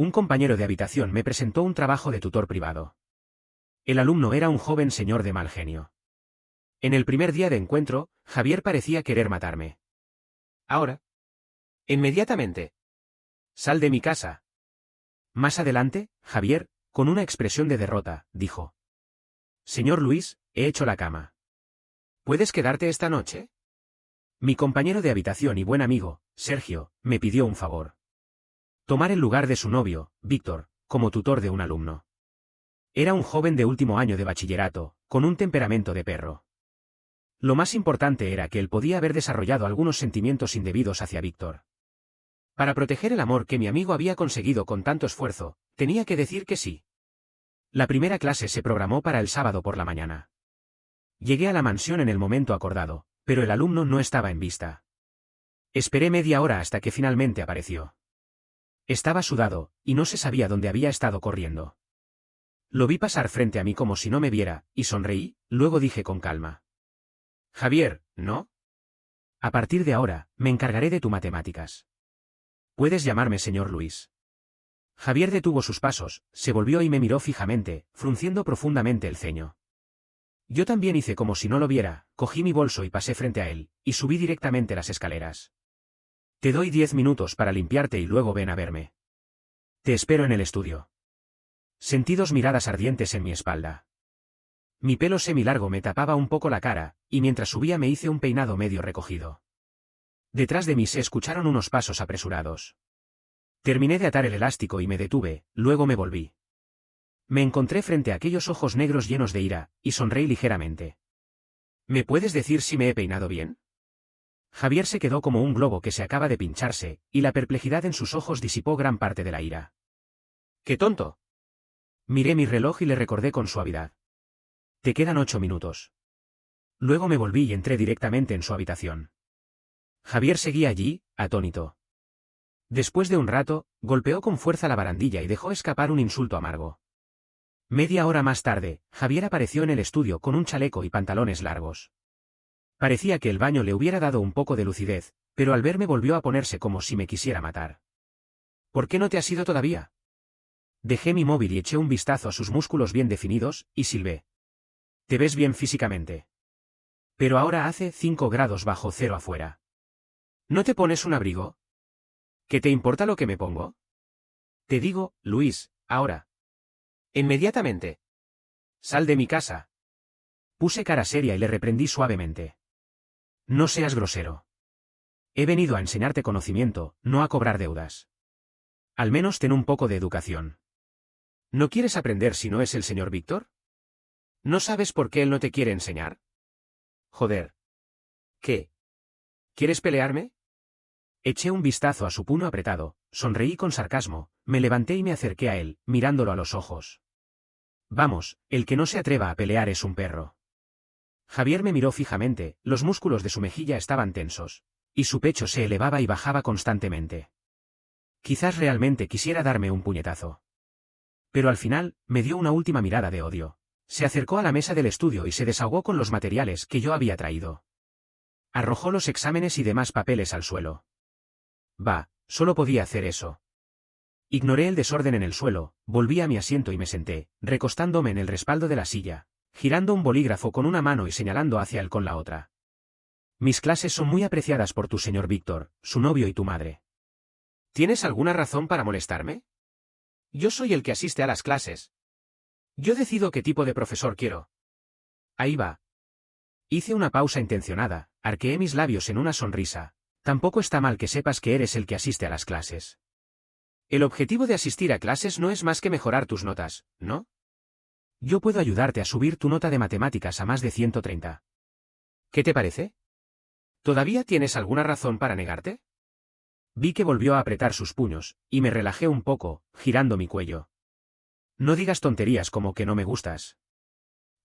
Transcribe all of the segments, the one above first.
un compañero de habitación me presentó un trabajo de tutor privado. El alumno era un joven señor de mal genio. En el primer día de encuentro, Javier parecía querer matarme. Ahora. Inmediatamente. Sal de mi casa. Más adelante, Javier, con una expresión de derrota, dijo. Señor Luis, he hecho la cama. ¿Puedes quedarte esta noche? Mi compañero de habitación y buen amigo, Sergio, me pidió un favor. Tomar el lugar de su novio, Víctor, como tutor de un alumno. Era un joven de último año de bachillerato, con un temperamento de perro. Lo más importante era que él podía haber desarrollado algunos sentimientos indebidos hacia Víctor. Para proteger el amor que mi amigo había conseguido con tanto esfuerzo, tenía que decir que sí. La primera clase se programó para el sábado por la mañana. Llegué a la mansión en el momento acordado, pero el alumno no estaba en vista. Esperé media hora hasta que finalmente apareció. Estaba sudado, y no se sabía dónde había estado corriendo. Lo vi pasar frente a mí como si no me viera, y sonreí, luego dije con calma. Javier, ¿no? A partir de ahora, me encargaré de tu matemáticas. Puedes llamarme señor Luis. Javier detuvo sus pasos, se volvió y me miró fijamente, frunciendo profundamente el ceño. Yo también hice como si no lo viera, cogí mi bolso y pasé frente a él, y subí directamente las escaleras. Te doy 10 minutos para limpiarte y luego ven a verme. Te espero en el estudio. Sentí dos miradas ardientes en mi espalda. Mi pelo semilargo me tapaba un poco la cara, y mientras subía me hice un peinado medio recogido. Detrás de mí se escucharon unos pasos apresurados. Terminé de atar el elástico y me detuve, luego me volví. Me encontré frente a aquellos ojos negros llenos de ira, y sonreí ligeramente. ¿Me puedes decir si me he peinado bien? Javier se quedó como un globo que se acaba de pincharse, y la perplejidad en sus ojos disipó gran parte de la ira. ¡Qué tonto! Miré mi reloj y le recordé con suavidad. Te quedan 8 minutos. Luego me volví y entré directamente en su habitación. Javier seguía allí, atónito. Después de un rato, golpeó con fuerza la barandilla y dejó escapar un insulto amargo. Media hora más tarde, Javier apareció en el estudio con un chaleco y pantalones largos. Parecía que el baño le hubiera dado un poco de lucidez, pero al verme volvió a ponerse como si me quisiera matar. ¿Por qué no te has ido todavía? Dejé mi móvil y eché un vistazo a sus músculos bien definidos, y silbé. Te ves bien físicamente. Pero ahora hace 5 grados bajo cero afuera. ¿No te pones un abrigo? ¿Qué te importa lo que me pongo? Te digo, Luis, ahora. Inmediatamente. Sal de mi casa. Puse cara seria y le reprendí suavemente. No seas grosero. He venido a enseñarte conocimiento, no a cobrar deudas. Al menos ten un poco de educación. ¿No quieres aprender si no es el señor Víctor? ¿No sabes por qué él no te quiere enseñar? Joder. ¿Qué? ¿Quieres pelearme? Eché un vistazo a su puño apretado, sonreí con sarcasmo, me levanté y me acerqué a él, mirándolo a los ojos. Vamos, el que no se atreva a pelear es un perro. Javier me miró fijamente, los músculos de su mejilla estaban tensos, y su pecho se elevaba y bajaba constantemente. Quizás realmente quisiera darme un puñetazo. Pero al final, me dio una última mirada de odio. Se acercó a la mesa del estudio y se desahogó con los materiales que yo había traído. Arrojó los exámenes y demás papeles al suelo. Bah, solo podía hacer eso. Ignoré el desorden en el suelo, volví a mi asiento y me senté, recostándome en el respaldo de la silla, girando un bolígrafo con una mano y señalando hacia él con la otra. Mis clases son muy apreciadas por tu señor Víctor, su novio y tu madre. ¿Tienes alguna razón para molestarme? Yo soy el que asiste a las clases. Yo decido qué tipo de profesor quiero. Ahí va. Hice una pausa intencionada, arqueé mis labios en una sonrisa. Tampoco está mal que sepas que eres el que asiste a las clases. El objetivo de asistir a clases no es más que mejorar tus notas, ¿no? Yo puedo ayudarte a subir tu nota de matemáticas a más de 130. ¿Qué te parece? ¿Todavía tienes alguna razón para negarte? Vi que volvió a apretar sus puños, y me relajé un poco, girando mi cuello. No digas tonterías como que no me gustas.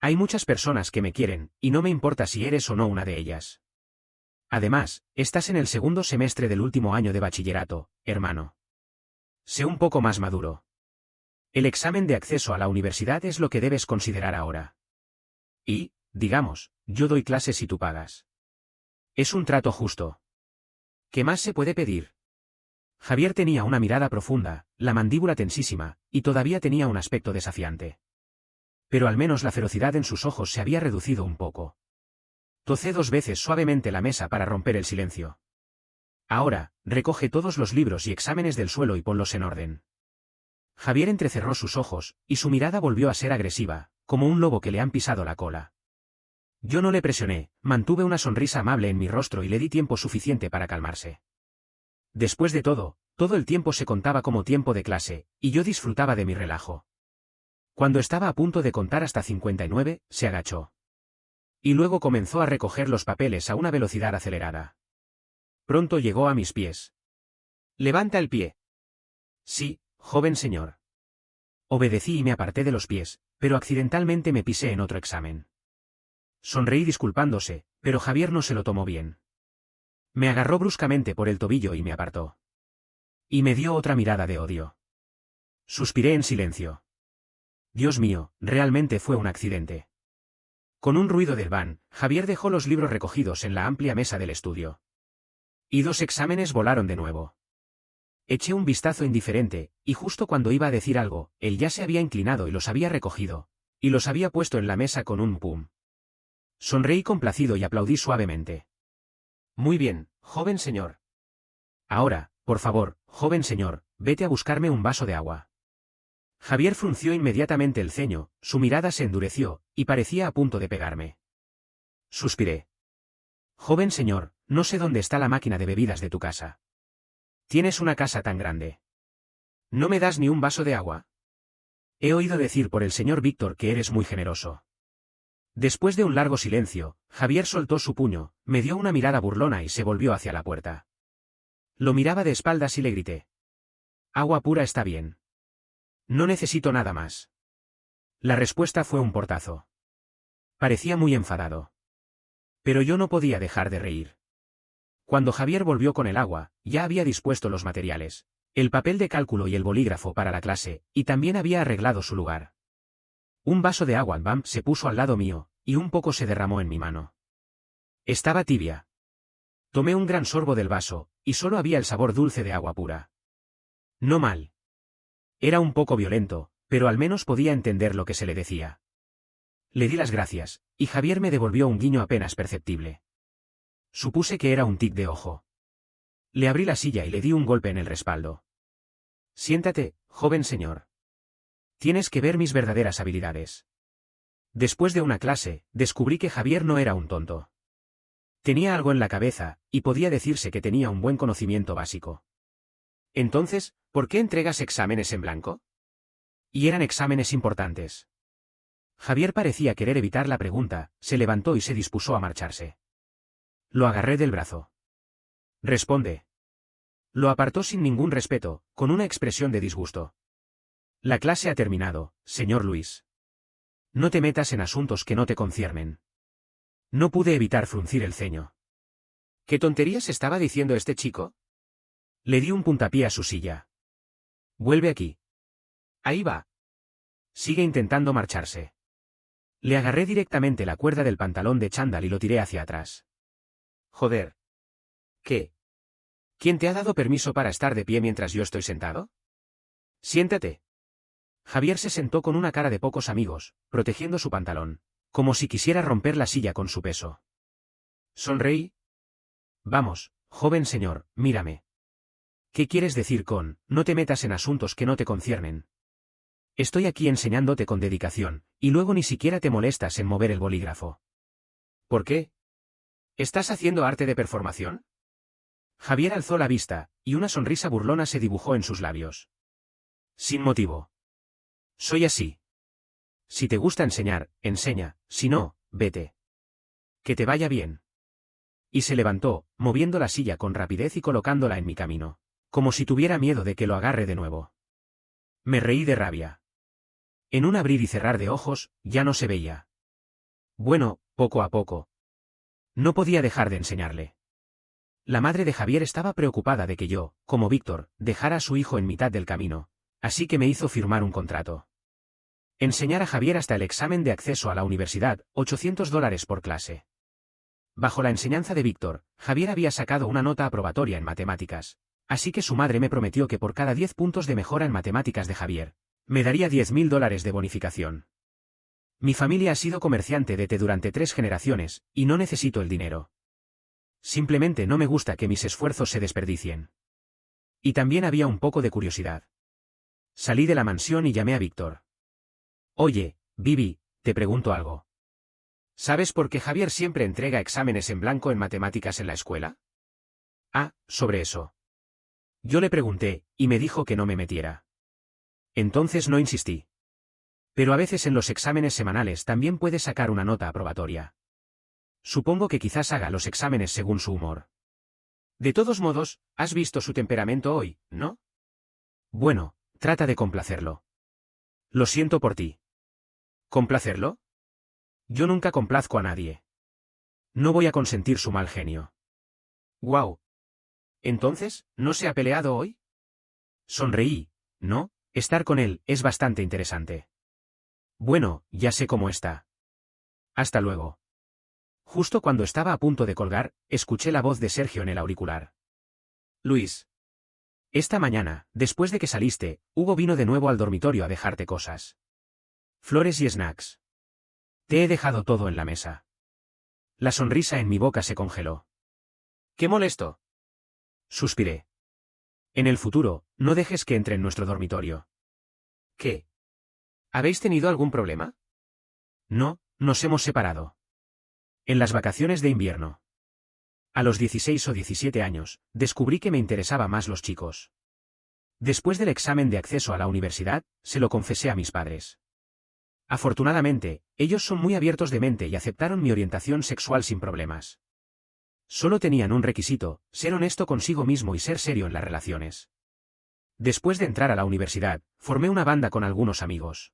Hay muchas personas que me quieren, y no me importa si eres o no una de ellas. Además, estás en el segundo semestre del último año de bachillerato, hermano. Sé un poco más maduro. El examen de acceso a la universidad es lo que debes considerar ahora. Y, digamos, yo doy clases y tú pagas. Es un trato justo. ¿Qué más se puede pedir? Javier tenía una mirada profunda, la mandíbula tensísima, y todavía tenía un aspecto desafiante. Pero al menos la ferocidad en sus ojos se había reducido un poco. Tocé 2 veces suavemente la mesa para romper el silencio. Ahora, recoge todos los libros y exámenes del suelo y ponlos en orden. Javier entrecerró sus ojos, y su mirada volvió a ser agresiva, como un lobo que le han pisado la cola. Yo no le presioné, mantuve una sonrisa amable en mi rostro y le di tiempo suficiente para calmarse. Después de todo el tiempo se contaba como tiempo de clase, y yo disfrutaba de mi relajo. Cuando estaba a punto de contar hasta 59, se agachó. Y luego comenzó a recoger los papeles a una velocidad acelerada. Pronto llegó a mis pies. «Levanta el pie». «Sí, joven señor». Obedecí y me aparté de los pies, pero accidentalmente me pisé en otro examen. Sonreí disculpándose, pero Javier no se lo tomó bien. Me agarró bruscamente por el tobillo y me apartó. Y me dio otra mirada de odio. Suspiré en silencio. Dios mío, realmente fue un accidente. Con un ruido del van, Javier dejó los libros recogidos en la amplia mesa del estudio. Y 2 exámenes volaron de nuevo. Eché un vistazo indiferente, y justo cuando iba a decir algo, él ya se había inclinado y los había recogido, y los había puesto en la mesa con un pum. Sonreí complacido y aplaudí suavemente. «Muy bien, joven señor. Ahora, por favor, joven señor, vete a buscarme un vaso de agua». Javier frunció inmediatamente el ceño, su mirada se endureció, y parecía a punto de pegarme. Suspiré. «Joven señor, no sé dónde está la máquina de bebidas de tu casa. Tienes una casa tan grande. ¿No me das ni un vaso de agua? He oído decir por el señor Víctor que eres muy generoso». Después de un largo silencio, Javier soltó su puño, me dio una mirada burlona y se volvió hacia la puerta. Lo miraba de espaldas y le grité. «Agua pura está bien. No necesito nada más». La respuesta fue un portazo. Parecía muy enfadado. Pero yo no podía dejar de reír. Cuando Javier volvió con el agua, ya había dispuesto los materiales, el papel de cálculo y el bolígrafo para la clase, y también había arreglado su lugar. Un vaso de agua Bam se puso al lado mío, y un poco se derramó en mi mano. Estaba tibia. Tomé un gran sorbo del vaso, y solo había el sabor dulce de agua pura. No mal. Era un poco violento, pero al menos podía entender lo que se le decía. Le di las gracias, y Javier me devolvió un guiño apenas perceptible. Supuse que era un tic de ojo. Le abrí la silla y le di un golpe en el respaldo. «Siéntate, joven señor. Tienes que ver mis verdaderas habilidades». Después de una clase, descubrí que Javier no era un tonto. Tenía algo en la cabeza, y podía decirse que tenía un buen conocimiento básico. «Entonces, ¿por qué entregas exámenes en blanco?» Y eran exámenes importantes. Javier parecía querer evitar la pregunta, se levantó y se dispuso a marcharse. Lo agarré del brazo. «Responde». Lo apartó sin ningún respeto, con una expresión de disgusto. «La clase ha terminado, señor Luis. No te metas en asuntos que no te conciernen». No pude evitar fruncir el ceño. ¿Qué tonterías estaba diciendo este chico? Le di un puntapié a su silla. «Vuelve aquí». «Ahí va». Sigue intentando marcharse. Le agarré directamente la cuerda del pantalón de chándal y lo tiré hacia atrás. «Joder». «¿Qué? ¿Quién te ha dado permiso para estar de pie mientras yo estoy sentado?» «Siéntate». Javier se sentó con una cara de pocos amigos, protegiendo su pantalón, como si quisiera romper la silla con su peso. Sonreí. «Vamos, joven señor, mírame». «¿Qué quieres decir con, no te metas en asuntos que no te conciernen?» Estoy aquí enseñándote con dedicación, y luego ni siquiera te molestas en mover el bolígrafo. ¿Por qué? ¿Estás haciendo arte de performación?» Javier alzó la vista, y una sonrisa burlona se dibujó en sus labios. «Sin motivo. Soy así. Si te gusta enseñar, enseña, si no, vete. Que te vaya bien». Y se levantó, moviendo la silla con rapidez y colocándola en mi camino, como si tuviera miedo de que lo agarre de nuevo. Me reí de rabia. En un abrir y cerrar de ojos, ya no se veía. Bueno, poco a poco. No podía dejar de enseñarle. La madre de Javier estaba preocupada de que yo, como Víctor, dejara a su hijo en mitad del camino, así que me hizo firmar un contrato. Enseñar a Javier hasta el examen de acceso a la universidad, $800 por clase. Bajo la enseñanza de Víctor, Javier había sacado una nota aprobatoria en matemáticas, Así que su madre me prometió que por cada 10 puntos de mejora en matemáticas de Javier, me daría $10.000 de bonificación. Mi familia ha sido comerciante de té durante 3 generaciones, y no necesito el dinero. Simplemente no me gusta que mis esfuerzos se desperdicien. Y también había un poco de curiosidad. Salí de la mansión y llamé a Víctor. Oye, Vivi, te pregunto algo. ¿Sabes por qué Javier siempre entrega exámenes en blanco en matemáticas en la escuela? Ah, sobre eso. Yo le pregunté, y me dijo que no me metiera. Entonces no insistí. Pero a veces en los exámenes semanales también puede sacar una nota aprobatoria. Supongo que quizás haga los exámenes según su humor. De todos modos, has visto su temperamento hoy, ¿no? Bueno, trata de complacerlo. Lo siento por ti. ¿Complacerlo? Yo nunca complazco a nadie. No voy a consentir su mal genio. Guau. Entonces, ¿no se ha peleado hoy? Sonreí. No, estar con él es bastante interesante. Bueno, ya sé cómo está. Hasta luego. Justo cuando estaba a punto de colgar, escuché la voz de Sergio en el auricular. Luis. Esta mañana, después de que saliste, Hugo vino de nuevo al dormitorio a dejarte cosas. Flores y snacks. Te he dejado todo en la mesa. La sonrisa en mi boca se congeló. ¡Qué molesto! Suspiré. En el futuro, no dejes que entre en nuestro dormitorio. ¿Qué? ¿Habéis tenido algún problema? No, nos hemos separado. En las vacaciones de invierno. A los 16 o 17 años, descubrí que me interesaba más los chicos. Después del examen de acceso a la universidad, se lo confesé a mis padres. Afortunadamente, ellos son muy abiertos de mente y aceptaron mi orientación sexual sin problemas. Solo tenían un requisito, ser honesto consigo mismo y ser serio en las relaciones. Después de entrar a la universidad, formé una banda con algunos amigos.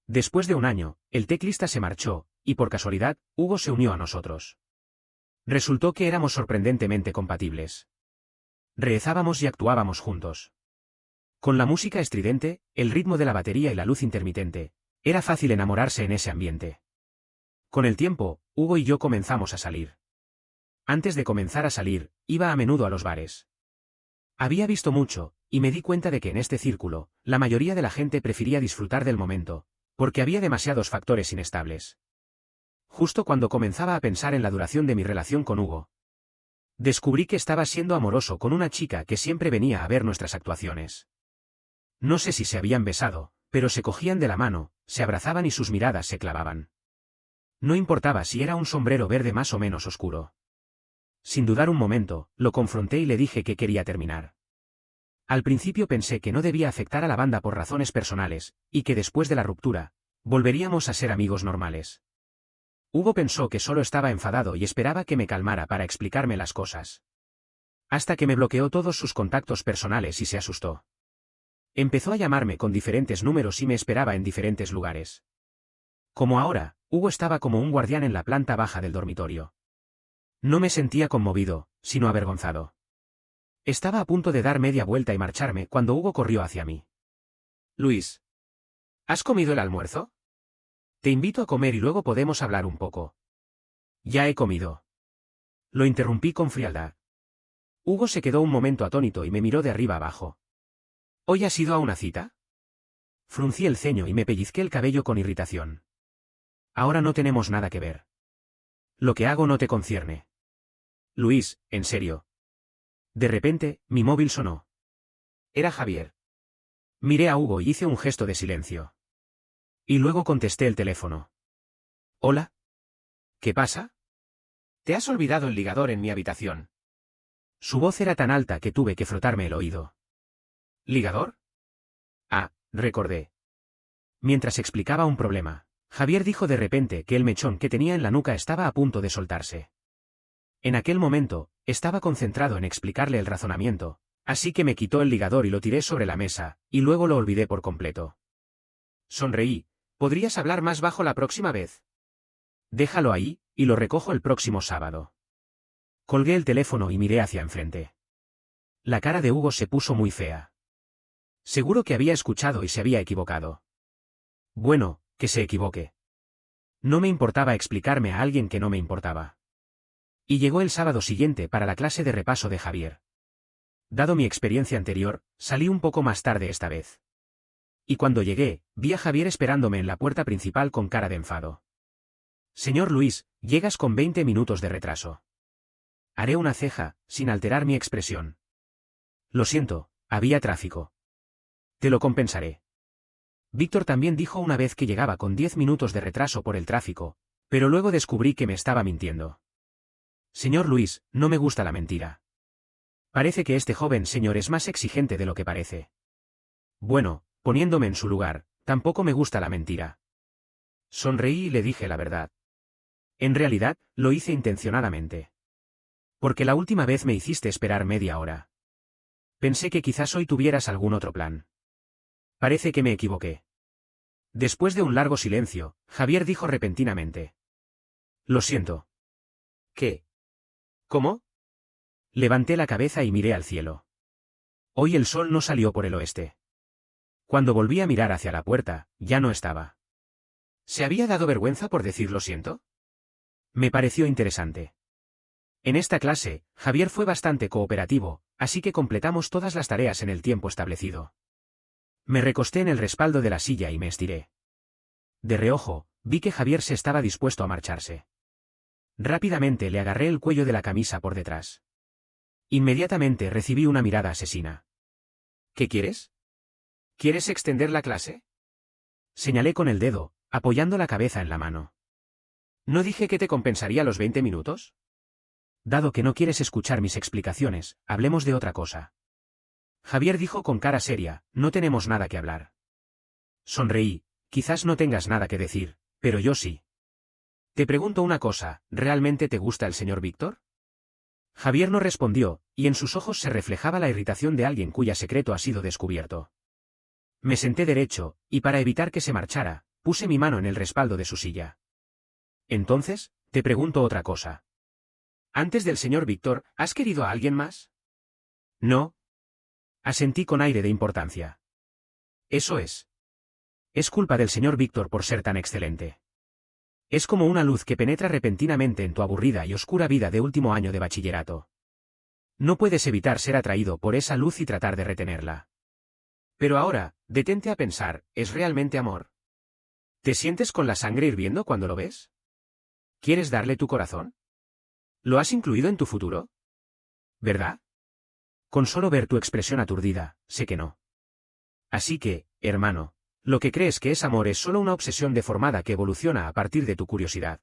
Después de un año, el teclista se marchó, y por casualidad, Hugo se unió a nosotros. Resultó que éramos sorprendentemente compatibles. Rezábamos y actuábamos juntos. Con la música estridente, el ritmo de la batería y la luz intermitente, era fácil enamorarse en ese ambiente. Con el tiempo, Hugo y yo comenzamos a salir. Antes de comenzar a salir, iba a menudo a los bares. Había visto mucho, y me di cuenta de que en este círculo, la mayoría de la gente prefería disfrutar del momento, porque había demasiados factores inestables. Justo cuando comenzaba a pensar en la duración de mi relación con Hugo, descubrí que estaba siendo amoroso con una chica que siempre venía a ver nuestras actuaciones. No sé si se habían besado, pero se cogían de la mano, se abrazaban y sus miradas se clavaban. No importaba si era un sombrero verde más o menos oscuro. Sin dudar un momento, lo confronté y le dije que quería terminar. Al principio pensé que no debía afectar a la banda por razones personales, y que después de la ruptura, volveríamos a ser amigos normales. Hugo pensó que solo estaba enfadado y esperaba que me calmara para explicarme las cosas. Hasta que me bloqueó todos sus contactos personales y se asustó. Empezó a llamarme con diferentes números y me esperaba en diferentes lugares. Como ahora, Hugo estaba como un guardián en la planta baja del dormitorio. No me sentía conmovido, sino avergonzado. Estaba a punto de dar media vuelta y marcharme cuando Hugo corrió hacia mí. Luis. ¿Has comido el almuerzo? Te invito a comer y luego podemos hablar un poco. Ya he comido. Lo interrumpí con frialdad. Hugo se quedó un momento atónito y me miró de arriba abajo. ¿Hoy has ido a una cita? Fruncí el ceño y me pellizqué el cabello con irritación. Ahora no tenemos nada que ver. Lo que hago no te concierne. Luis, en serio. De repente, mi móvil sonó. Era Javier. Miré a Hugo y hice un gesto de silencio. Y luego contesté el teléfono. ¿Hola? ¿Qué pasa? ¿Te has olvidado el ligador en mi habitación? Su voz era tan alta que tuve que frotarme el oído. ¿Ligador? Ah, recordé. Mientras explicaba un problema, Javier dijo de repente que el mechón que tenía en la nuca estaba a punto de soltarse. En aquel momento, estaba concentrado en explicarle el razonamiento, así que me quitó el ligador y lo tiré sobre la mesa, y luego lo olvidé por completo. Sonreí. ¿Podrías hablar más bajo la próxima vez? Déjalo ahí, y lo recojo el próximo sábado. Colgué el teléfono y miré hacia enfrente. La cara de Hugo se puso muy fea. Seguro que había escuchado y se había equivocado. Bueno, que se equivoque. No me importaba explicarme a alguien que no me importaba. Y llegó el sábado siguiente para la clase de repaso de Javier. dado mi experiencia anterior, salí un poco más tarde esta vez. Y cuando llegué, vi a Javier esperándome en la puerta principal con cara de enfado. Señor Luis, llegas con 20 minutos de retraso. Haré una ceja, sin alterar mi expresión. Lo siento, había tráfico. Te lo compensaré. Víctor también dijo una vez que llegaba con 10 minutos de retraso por el tráfico, pero luego descubrí que me estaba mintiendo. Señor Luis, no me gusta la mentira. Parece que este joven señor es más exigente de lo que parece. Bueno, poniéndome en su lugar, tampoco me gusta la mentira. Sonreí y le dije la verdad. En realidad, lo hice intencionadamente. Porque la última vez me hiciste esperar media hora. Pensé que quizás hoy tuvieras algún otro plan. Parece que me equivoqué. Después de un largo silencio, Javier dijo repentinamente. Lo siento. ¿Qué? ¿Cómo? Levanté la cabeza y miré al cielo. Hoy el sol no salió por el oeste. Cuando volví a mirar hacia la puerta, ya no estaba. ¿Se había dado vergüenza por decir lo siento? Me pareció interesante. En esta clase, Javier fue bastante cooperativo, así que completamos todas las tareas en el tiempo establecido. Me recosté en el respaldo de la silla y me estiré. De reojo, vi que Javier se estaba dispuesto a marcharse. Rápidamente le agarré el cuello de la camisa por detrás. Inmediatamente recibí una mirada asesina. ¿Qué quieres? ¿Quieres extender la clase? Señalé con el dedo, apoyando la cabeza en la mano. ¿No dije que te compensaría los 20 minutos? Dado que no quieres escuchar mis explicaciones, hablemos de otra cosa. Javier dijo con cara seria, no tenemos nada que hablar. Sonreí, quizás no tengas nada que decir, pero yo sí. Te pregunto una cosa, ¿realmente te gusta el señor Víctor? Javier no respondió, y en sus ojos se reflejaba la irritación de alguien cuya secreto ha sido descubierto. Me senté derecho, y para evitar que se marchara, puse mi mano en el respaldo de su silla. Entonces, te pregunto otra cosa. Antes del señor Víctor, ¿has querido a alguien más? No. Asentí con aire de importancia. Eso es. Es culpa del señor Víctor por ser tan excelente. Es como una luz que penetra repentinamente en tu aburrida y oscura vida de último año de bachillerato. No puedes evitar ser atraído por esa luz y tratar de retenerla. Pero ahora, detente a pensar, ¿es realmente amor? ¿Te sientes con la sangre hirviendo cuando lo ves? ¿Quieres darle tu corazón? ¿Lo has incluido en tu futuro? ¿Verdad? Con solo ver tu expresión aturdida, sé que no. Así que, hermano, lo que crees que es amor es solo una obsesión deformada que evoluciona a partir de tu curiosidad.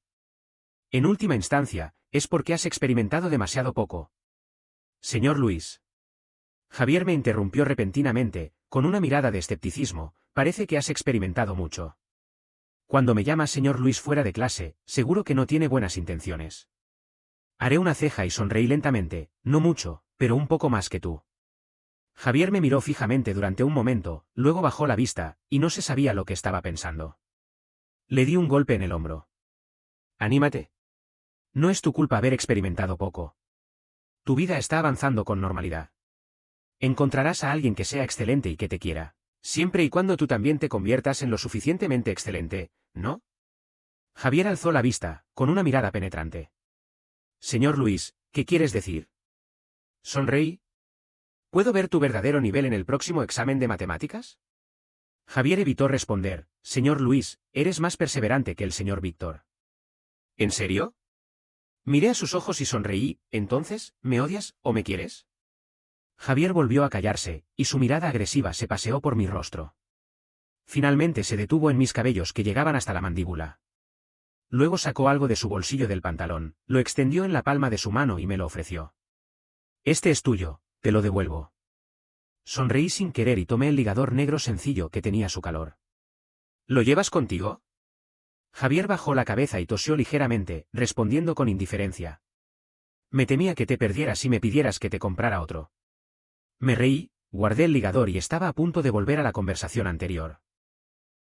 En última instancia, es porque has experimentado demasiado poco. Señor Luis. Javier me interrumpió repentinamente, con una mirada de escepticismo, parece que has experimentado mucho. Cuando me llamas señor Luis fuera de clase, seguro que no tiene buenas intenciones. Haré una ceja y sonreí lentamente, no mucho, pero un poco más que tú. Javier me miró fijamente durante un momento, luego bajó la vista, y no se sabía lo que estaba pensando. Le di un golpe en el hombro. Anímate. No es tu culpa haber experimentado poco. Tu vida está avanzando con normalidad. Encontrarás a alguien que sea excelente y que te quiera, siempre y cuando tú también te conviertas en lo suficientemente excelente, ¿no? Javier alzó la vista, con una mirada penetrante. Señor Luis, ¿qué quieres decir? Sonreí. ¿Puedo ver tu verdadero nivel en el próximo examen de matemáticas? Javier evitó responder, señor Luis, eres más perseverante que el señor Víctor. ¿En serio? Miré a sus ojos y sonreí, entonces, ¿me odias o me quieres? Javier volvió a callarse, y su mirada agresiva se paseó por mi rostro. Finalmente se detuvo en mis cabellos que llegaban hasta la mandíbula. Luego sacó algo de su bolsillo del pantalón, lo extendió en la palma de su mano y me lo ofreció. Este es tuyo, te lo devuelvo. Sonreí sin querer y tomé el ligador negro sencillo que tenía su calor. ¿Lo llevas contigo? Javier bajó la cabeza y tosió ligeramente, respondiendo con indiferencia. Me temía que te perdieras y me pidieras que te comprara otro. Me reí, guardé el ligador y estaba a punto de volver a la conversación anterior.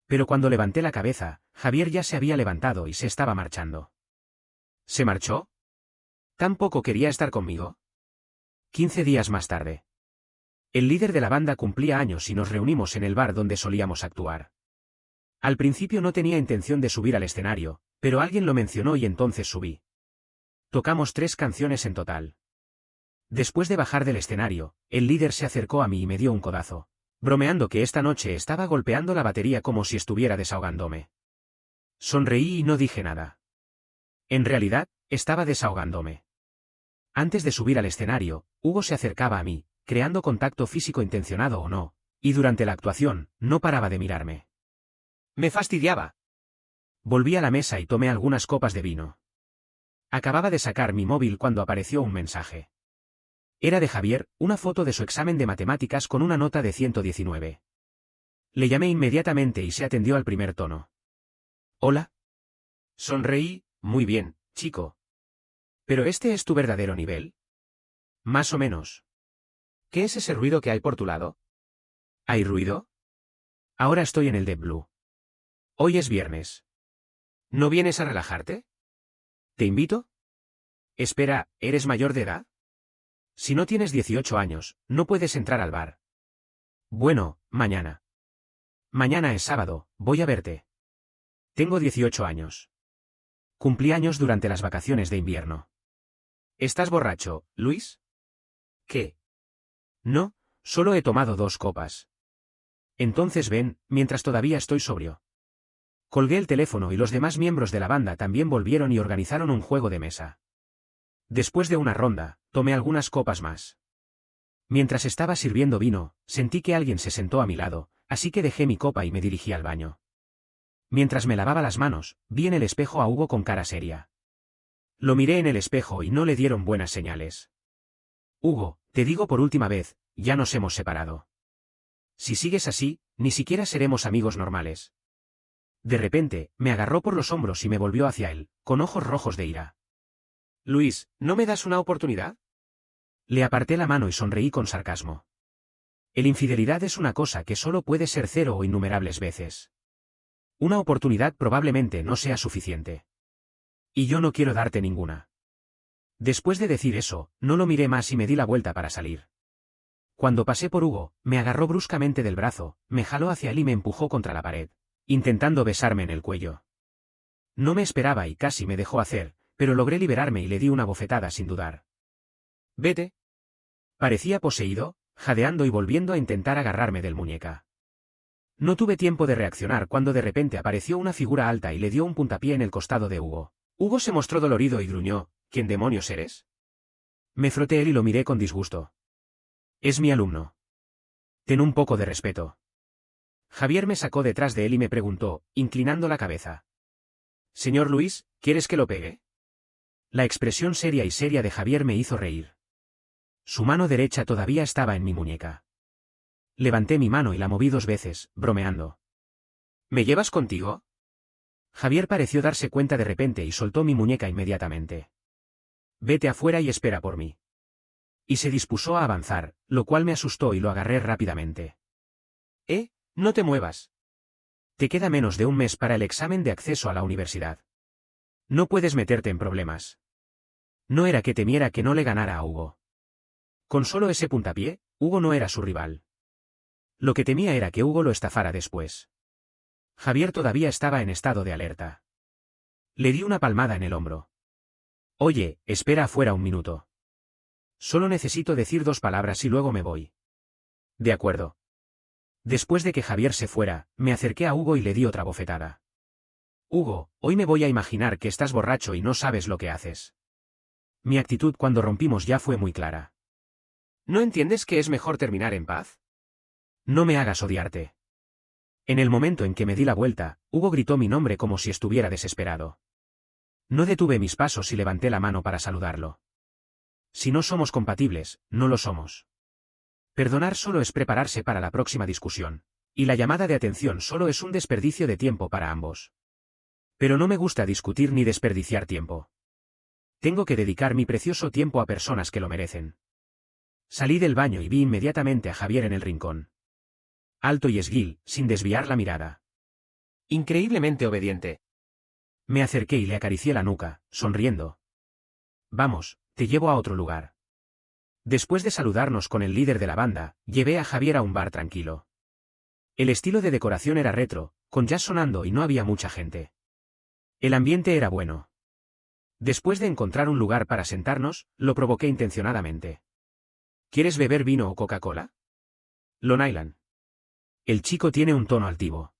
Pero cuando levanté la cabeza, Javier ya se había levantado y se estaba marchando. ¿Se marchó? ¿Tampoco quería estar conmigo? 15 días más tarde. El líder de la banda cumplía años y nos reunimos en el bar donde solíamos actuar. Al principio no tenía intención de subir al escenario, pero alguien lo mencionó y entonces subí. Tocamos 3 canciones en total. Después de bajar del escenario, el líder se acercó a mí y me dio un codazo, bromeando que esta noche estaba golpeando la batería como si estuviera desahogándome. Sonreí y no dije nada. En realidad, estaba desahogándome. Antes de subir al escenario, Hugo se acercaba a mí, creando contacto físico intencionado o no, y durante la actuación, no paraba de mirarme. Me fastidiaba. Volví a la mesa y tomé algunas copas de vino. Acababa de sacar mi móvil cuando apareció un mensaje. Era de Javier, una foto de su examen de matemáticas con una nota de 119. Le llamé inmediatamente y se atendió al primer tono. ¿Hola? Sonreí, muy bien, chico. ¿Pero este es tu verdadero nivel? Más o menos. ¿Qué es ese ruido que hay por tu lado? ¿Hay ruido? Ahora estoy en el Deep Blue. Hoy es viernes. ¿No vienes a relajarte? ¿Te invito? Espera, ¿eres mayor de edad? Si no tienes 18 años, no puedes entrar al bar. Bueno, mañana. Mañana es sábado, voy a verte. Tengo 18 años. Cumplí años durante las vacaciones de invierno. ¿Estás borracho, Luis? ¿Qué? No, solo he tomado 2 copas. Entonces ven, mientras todavía estoy sobrio. Colgué el teléfono y los demás miembros de la banda también volvieron y organizaron un juego de mesa. Después de una ronda, tomé algunas copas más. Mientras estaba sirviendo vino, sentí que alguien se sentó a mi lado, así que dejé mi copa y me dirigí al baño. Mientras me lavaba las manos, vi en el espejo a Hugo con cara seria. Lo miré en el espejo y no le dieron buenas señales. Hugo, te digo por última vez, ya nos hemos separado. Si sigues así, ni siquiera seremos amigos normales. De repente, me agarró por los hombros y me volvió hacia él, con ojos rojos de ira. Luis, ¿no me das una oportunidad? Le aparté la mano y sonreí con sarcasmo. El infidelidad es una cosa que solo puede ser 0 o innumerables veces. Una oportunidad probablemente no sea suficiente. Y yo no quiero darte ninguna. Después de decir eso, no lo miré más y me di la vuelta para salir. Cuando pasé por Hugo, me agarró bruscamente del brazo, me jaló hacia él y me empujó contra la pared, intentando besarme en el cuello. No me esperaba y casi me dejó hacer, pero logré liberarme y le di una bofetada sin dudar. Vete. Parecía poseído, jadeando y volviendo a intentar agarrarme del muñeca. No tuve tiempo de reaccionar cuando de repente apareció una figura alta y le dio un puntapié en el costado de Hugo. Hugo se mostró dolorido y gruñó, ¿quién demonios eres? Me froté él y lo miré con disgusto. Es mi alumno. Ten un poco de respeto. Javier me sacó detrás de él y me preguntó, inclinando la cabeza. Señor Luis, ¿quieres que lo pegue? La expresión seria y seria de Javier me hizo reír. Su mano derecha todavía estaba en mi muñeca. Levanté mi mano y la moví 2 veces, bromeando. ¿Me llevas contigo? Javier pareció darse cuenta de repente y soltó mi muñeca inmediatamente. Vete afuera y espera por mí. Y se dispuso a avanzar, lo cual me asustó y lo agarré rápidamente. No te muevas. Te queda menos de un mes para el examen de acceso a la universidad. No puedes meterte en problemas. No era que temiera que no le ganara a Hugo. Con solo ese puntapié, Hugo no era su rival. Lo que temía era que Hugo lo estafara después. Javier todavía estaba en estado de alerta. Le di una palmada en el hombro. Oye, espera afuera un minuto. Solo necesito decir 2 palabras y luego me voy. De acuerdo. Después de que Javier se fuera, me acerqué a Hugo y le di otra bofetada. Hugo, hoy me voy a imaginar que estás borracho y no sabes lo que haces. Mi actitud cuando rompimos ya fue muy clara. ¿No entiendes que es mejor terminar en paz? No me hagas odiarte. En el momento en que me di la vuelta, Hugo gritó mi nombre como si estuviera desesperado. No detuve mis pasos y levanté la mano para saludarlo. Si no somos compatibles, no lo somos. Perdonar solo es prepararse para la próxima discusión, y la llamada de atención solo es un desperdicio de tiempo para ambos. Pero no me gusta discutir ni desperdiciar tiempo. Tengo que dedicar mi precioso tiempo a personas que lo merecen. Salí del baño y vi inmediatamente a Javier en el rincón. Alto y esguil, sin desviar la mirada. Increíblemente obediente. Me acerqué y le acaricié la nuca, sonriendo. Vamos, te llevo a otro lugar. Después de saludarnos con el líder de la banda, llevé a Javier a un bar tranquilo. El estilo de decoración era retro, con jazz sonando y no había mucha gente. El ambiente era bueno. Después de encontrar un lugar para sentarnos, lo provoqué intencionadamente. ¿Quieres beber vino o Coca-Cola? Long Island. El chico tiene un tono altivo.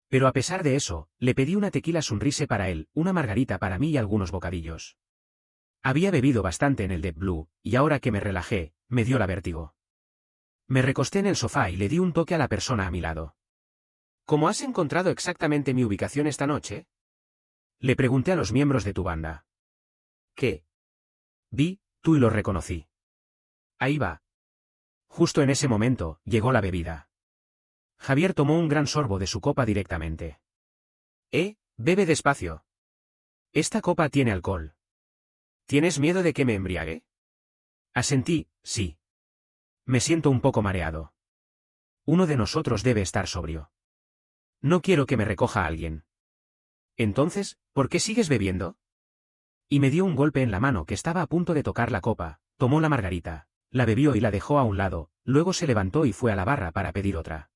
Pero a pesar de eso, le pedí una tequila Sunrise para él, una margarita para mí y algunos bocadillos. Había bebido bastante en el Deep Blue, y ahora que me relajé, me dio la vértigo. Me recosté en el sofá y le di un toque a la persona a mi lado. ¿Cómo has encontrado exactamente mi ubicación esta noche? Le pregunté a los miembros de tu banda. ¿Qué? Vi, tú y lo reconocí. Ahí va. Justo en ese momento, llegó la bebida. Javier tomó un gran sorbo de su copa directamente. Bebe despacio. Esta copa tiene alcohol. ¿Tienes miedo de que me embriague? Asentí, sí. Me siento un poco mareado. Uno de nosotros debe estar sobrio. No quiero que me recoja alguien. Entonces, ¿por qué sigues bebiendo? Y me dio un golpe en la mano que estaba a punto de tocar la copa, tomó la margarita, la bebió y la dejó a un lado, luego se levantó y fue a la barra para pedir otra.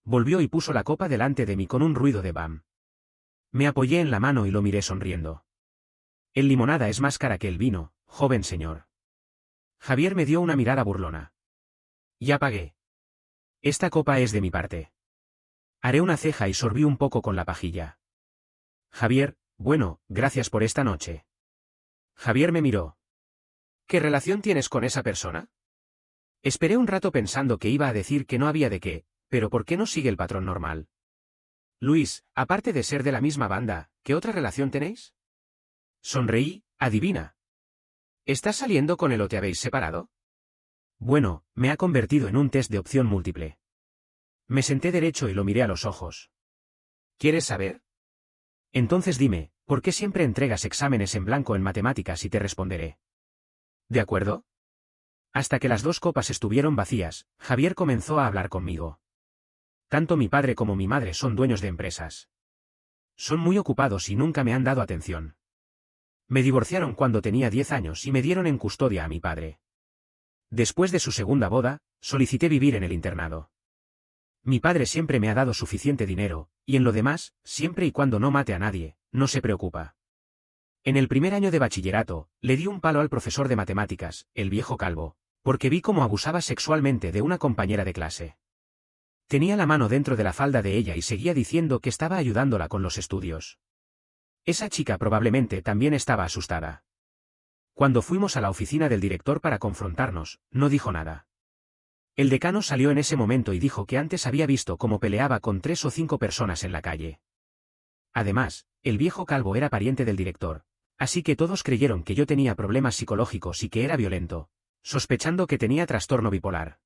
Volvió y puso la copa delante de mí con un ruido de bam. Me apoyé en la mano y lo miré sonriendo. El limonada es más cara que el vino, joven señor. Javier me dio una mirada burlona. Ya pagué. Esta copa es de mi parte. Haré una ceja y sorbí un poco con la pajilla. Javier, bueno, gracias por esta noche. Javier me miró. ¿Qué relación tienes con esa persona? Esperé un rato pensando que iba a decir que no había de qué, pero ¿por qué no sigue el patrón normal? Luis, aparte de ser de la misma banda, ¿qué otra relación tenéis? Sonreí, adivina. ¿Estás saliendo con él o te habéis separado? Bueno, me ha convertido en un test de opción múltiple. Me senté derecho y lo miré a los ojos. ¿Quieres saber? Entonces dime, ¿por qué siempre entregas exámenes en blanco en matemáticas y te responderé? ¿De acuerdo? Hasta que las dos copas estuvieron vacías, Javier comenzó a hablar conmigo. Tanto mi padre como mi madre son dueños de empresas. Son muy ocupados y nunca me han dado atención. Me divorciaron cuando tenía 10 años y me dieron en custodia a mi padre. Después de su segunda boda, solicité vivir en el internado. Mi padre siempre me ha dado suficiente dinero, y en lo demás, siempre y cuando no mate a nadie, no se preocupa. En el primer año de bachillerato, le di un palo al profesor de matemáticas, el viejo calvo, porque vi cómo abusaba sexualmente de una compañera de clase. Tenía la mano dentro de la falda de ella y seguía diciendo que estaba ayudándola con los estudios. Esa chica probablemente también estaba asustada. Cuando fuimos a la oficina del director para confrontarnos, no dijo nada. El decano salió en ese momento y dijo que antes había visto cómo peleaba con 3 o 5 personas en la calle. Además, el viejo calvo era pariente del director, así que todos creyeron que yo tenía problemas psicológicos y que era violento, sospechando que tenía trastorno bipolar.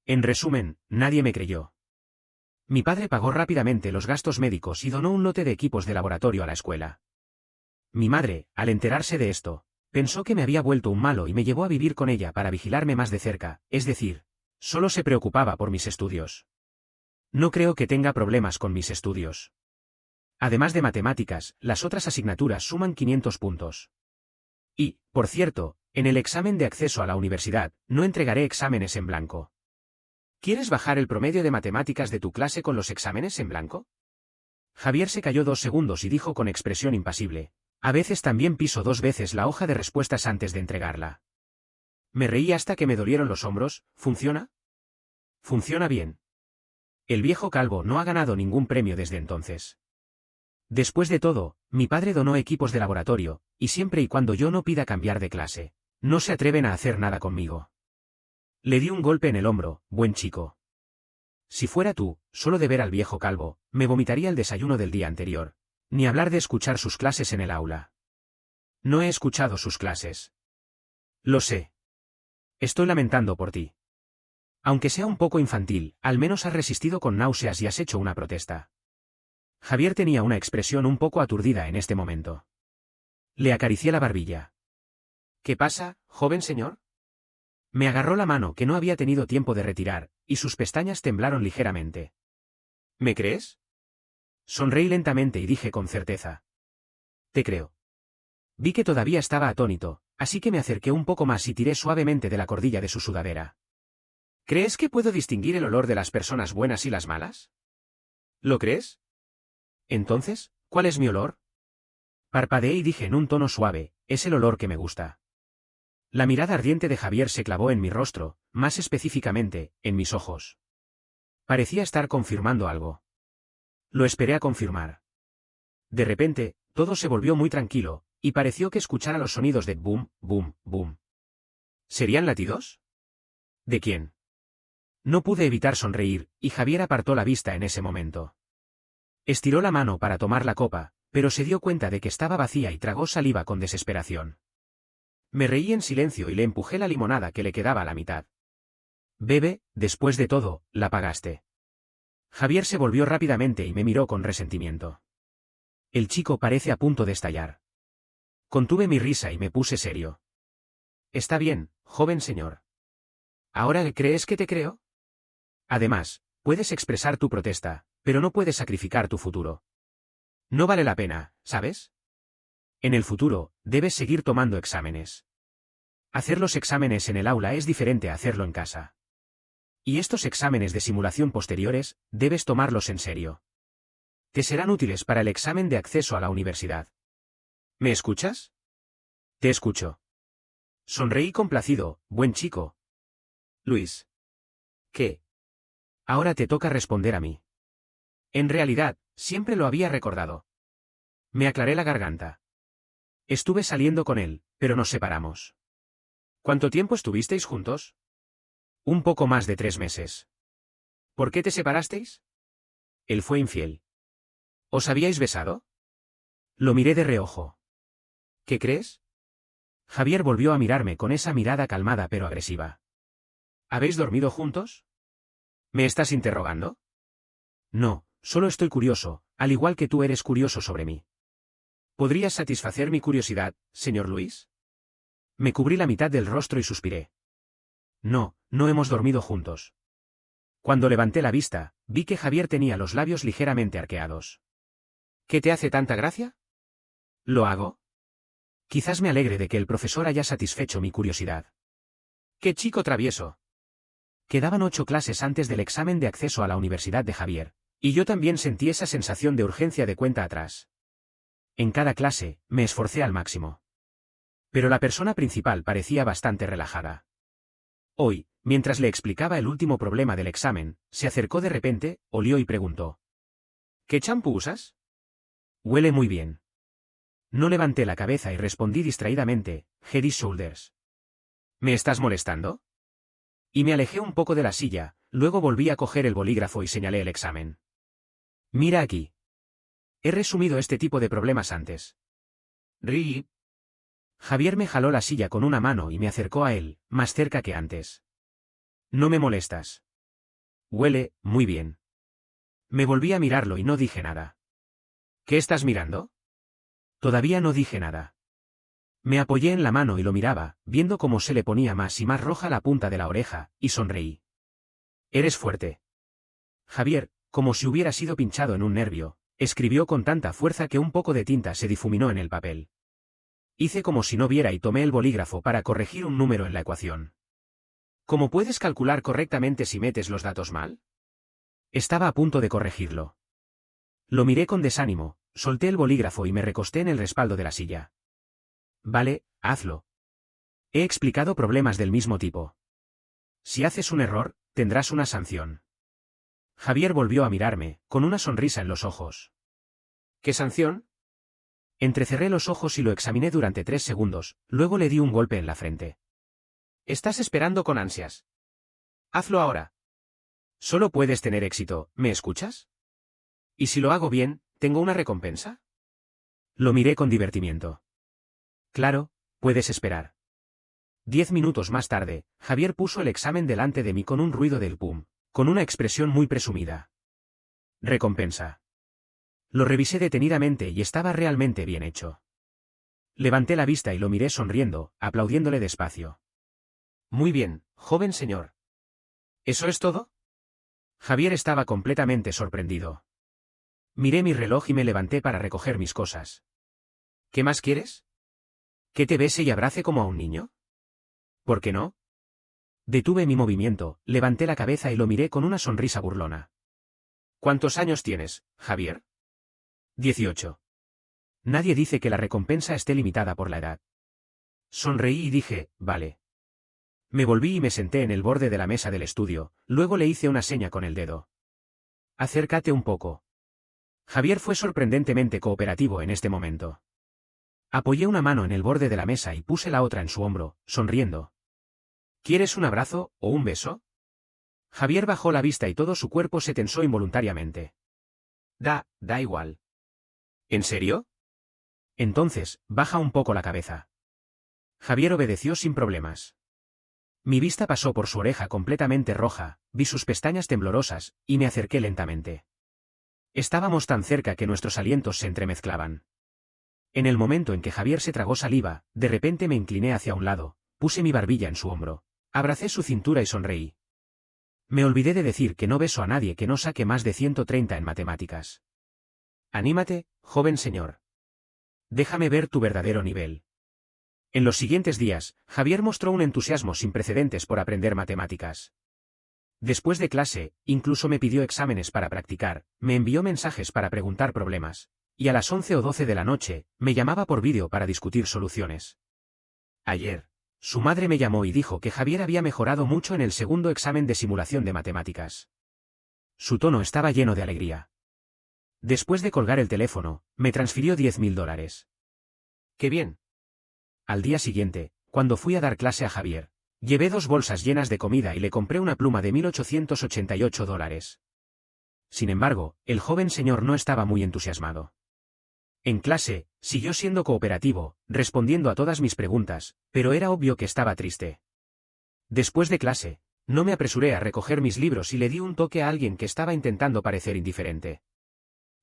En resumen, nadie me creyó. Mi padre pagó rápidamente los gastos médicos y donó un lote de equipos de laboratorio a la escuela. Mi madre, al enterarse de esto, pensó que me había vuelto un malo y me llevó a vivir con ella para vigilarme más de cerca, es decir, solo se preocupaba por mis estudios. No creo que tenga problemas con mis estudios. Además de matemáticas, las otras asignaturas suman 500 puntos. Y, por cierto, en el examen de acceso a la universidad, no entregaré exámenes en blanco. ¿Quieres bajar el promedio de matemáticas de tu clase con los exámenes en blanco? Javier se calló 2 segundos y dijo con expresión impasible, a veces también piso 2 veces la hoja de respuestas antes de entregarla. Me reí hasta que me dolieron los hombros, ¿funciona? Funciona bien. El viejo calvo no ha ganado ningún premio desde entonces. Después de todo, mi padre donó equipos de laboratorio, y siempre y cuando yo no pida cambiar de clase, no se atreven a hacer nada conmigo. Le di un golpe en el hombro, buen chico. Si fuera tú, solo de ver al viejo calvo, me vomitaría el desayuno del día anterior, ni hablar de escuchar sus clases en el aula. No he escuchado sus clases. Lo sé. Estoy lamentando por ti. Aunque sea un poco infantil, al menos has resistido con náuseas y has hecho una protesta. Javier tenía una expresión un poco aturdida en este momento. Le acaricié la barbilla. ¿Qué pasa, joven señor? Me agarró la mano que no había tenido tiempo de retirar, y sus pestañas temblaron ligeramente. ¿Me crees? Sonreí lentamente y dije con certeza. Te creo. Vi que todavía estaba atónito, así que me acerqué un poco más y tiré suavemente de la cordilla de su sudadera. ¿Crees que puedo distinguir el olor de las personas buenas y las malas? ¿Lo crees? Entonces, ¿cuál es mi olor? Parpadeé y dije en un tono suave, es el olor que me gusta. La mirada ardiente de Javier se clavó en mi rostro, más específicamente, en mis ojos. Parecía estar confirmando algo. Lo esperé a confirmar. De repente, todo se volvió muy tranquilo, y pareció que escuchara los sonidos de boom, boom, boom. ¿Serían latidos? ¿De quién? No pude evitar sonreír, y Javier apartó la vista en ese momento. Estiró la mano para tomar la copa, pero se dio cuenta de que estaba vacía y tragó saliva con desesperación. Me reí en silencio y le empujé la limonada que le quedaba a la mitad. Bebe, después de todo, la pagaste. Javier se volvió rápidamente y me miró con resentimiento. El chico parece a punto de estallar. Contuve mi risa y me puse serio. Está bien, joven señor. ¿Ahora crees que te creo? Además, puedes expresar tu protesta, pero no puedes sacrificar tu futuro. No vale la pena, ¿sabes? En el futuro, debes seguir tomando exámenes. Hacer los exámenes en el aula es diferente a hacerlo en casa. Y estos exámenes de simulación posteriores, debes tomarlos en serio. Te serán útiles para el examen de acceso a la universidad. ¿Me escuchas? Te escucho. Sonreí complacido, buen chico. Luis. ¿Qué? Ahora te toca responder a mí. En realidad, siempre lo había recordado. Me aclaré la garganta. Estuve saliendo con él, pero nos separamos. ¿Cuánto tiempo estuvisteis juntos? Un poco más de 3 meses. ¿Por qué te separasteis? Él fue infiel. ¿Os habíais besado? Lo miré de reojo. ¿Qué crees? Javier volvió a mirarme con esa mirada calmada pero agresiva. ¿Habéis dormido juntos? ¿Me estás interrogando? No, solo estoy curioso, al igual que tú eres curioso sobre mí. ¿Podrías satisfacer mi curiosidad, señor Luis? Me cubrí la mitad del rostro y suspiré. No, no hemos dormido juntos. Cuando levanté la vista, vi que Javier tenía los labios ligeramente arqueados. ¿Qué te hace tanta gracia? ¿Lo hago? Quizás me alegre de que el profesor haya satisfecho mi curiosidad. ¡Qué chico travieso! Quedaban 8 clases antes del examen de acceso a la universidad de Javier, y yo también sentí esa sensación de urgencia de cuenta atrás. En cada clase, me esforcé al máximo. Pero la persona principal parecía bastante relajada. Hoy, mientras le explicaba el último problema del examen, se acercó de repente, olió y preguntó. ¿Qué champú usas? Huele muy bien. No levanté la cabeza y respondí distraídamente, Head y Shoulders. ¿Me estás molestando? Y me alejé un poco de la silla, luego volví a coger el bolígrafo y señalé el examen. Mira aquí. He resumido este tipo de problemas antes. Ri. Javier me jaló la silla con una mano y me acercó a él, más cerca que antes. No me molestas. Huele, muy bien. Me volví a mirarlo y no dije nada. ¿Qué estás mirando? Todavía no dije nada. Me apoyé en la mano y lo miraba, viendo cómo se le ponía más y más roja la punta de la oreja, y sonreí. Eres fuerte. Javier, como si hubiera sido pinchado en un nervio, escribió con tanta fuerza que un poco de tinta se difuminó en el papel. Hice como si no viera y tomé el bolígrafo para corregir un número en la ecuación. ¿Cómo puedes calcular correctamente si metes los datos mal? Estaba a punto de corregirlo. Lo miré con desánimo, solté el bolígrafo y me recosté en el respaldo de la silla. Vale, hazlo. He explicado problemas del mismo tipo. Si haces un error, tendrás una sanción. Javier volvió a mirarme, con una sonrisa en los ojos. ¿Qué sanción? Entrecerré los ojos y lo examiné durante 3 segundos, luego le di un golpe en la frente. Estás esperando con ansias. Hazlo ahora. Solo puedes tener éxito, ¿me escuchas? ¿Y si lo hago bien, tengo una recompensa? Lo miré con divertimiento. Claro, puedes esperar. 10 minutos más tarde, Javier puso el examen delante de mí con un ruido del pum, con una expresión muy presumida. Recompensa. Lo revisé detenidamente y estaba realmente bien hecho. Levanté la vista y lo miré sonriendo, aplaudiéndole despacio. Muy bien, joven señor. ¿Eso es todo? Javier estaba completamente sorprendido. Miré mi reloj y me levanté para recoger mis cosas. ¿Qué más quieres? ¿Que te bese y abrace como a un niño? ¿Por qué no? Detuve mi movimiento, levanté la cabeza y lo miré con una sonrisa burlona. ¿Cuántos años tienes, Javier? 18. Nadie dice que la recompensa esté limitada por la edad. Sonreí y dije, vale. Me volví y me senté en el borde de la mesa del estudio, luego le hice una seña con el dedo. Acércate un poco. Javier fue sorprendentemente cooperativo en este momento. Apoyé una mano en el borde de la mesa y puse la otra en su hombro, sonriendo. ¿Quieres un abrazo o un beso? Javier bajó la vista y todo su cuerpo se tensó involuntariamente. Da igual. ¿En serio? Entonces, baja un poco la cabeza. Javier obedeció sin problemas. Mi vista pasó por su oreja completamente roja, vi sus pestañas temblorosas, y me acerqué lentamente. Estábamos tan cerca que nuestros alientos se entremezclaban. En el momento en que Javier se tragó saliva, de repente me incliné hacia un lado, puse mi barbilla en su hombro, abracé su cintura y sonreí. Me olvidé de decir que no beso a nadie que no saque más de 130 en matemáticas. Anímate, joven señor. Déjame ver tu verdadero nivel. En los siguientes días, Javier mostró un entusiasmo sin precedentes por aprender matemáticas. Después de clase, incluso me pidió exámenes para practicar, me envió mensajes para preguntar problemas, y a las 11 o 12 de la noche, me llamaba por vídeo para discutir soluciones. Ayer, su madre me llamó y dijo que Javier había mejorado mucho en el segundo examen de simulación de matemáticas. Su tono estaba lleno de alegría. Después de colgar el teléfono, me transfirió $10.000. ¡Qué bien! Al día siguiente, cuando fui a dar clase a Javier, llevé 2 bolsas llenas de comida y le compré una pluma de $1.888. Sin embargo, el joven señor no estaba muy entusiasmado. En clase, siguió siendo cooperativo, respondiendo a todas mis preguntas, pero era obvio que estaba triste. Después de clase, no me apresuré a recoger mis libros y le di un toque a alguien que estaba intentando parecer indiferente.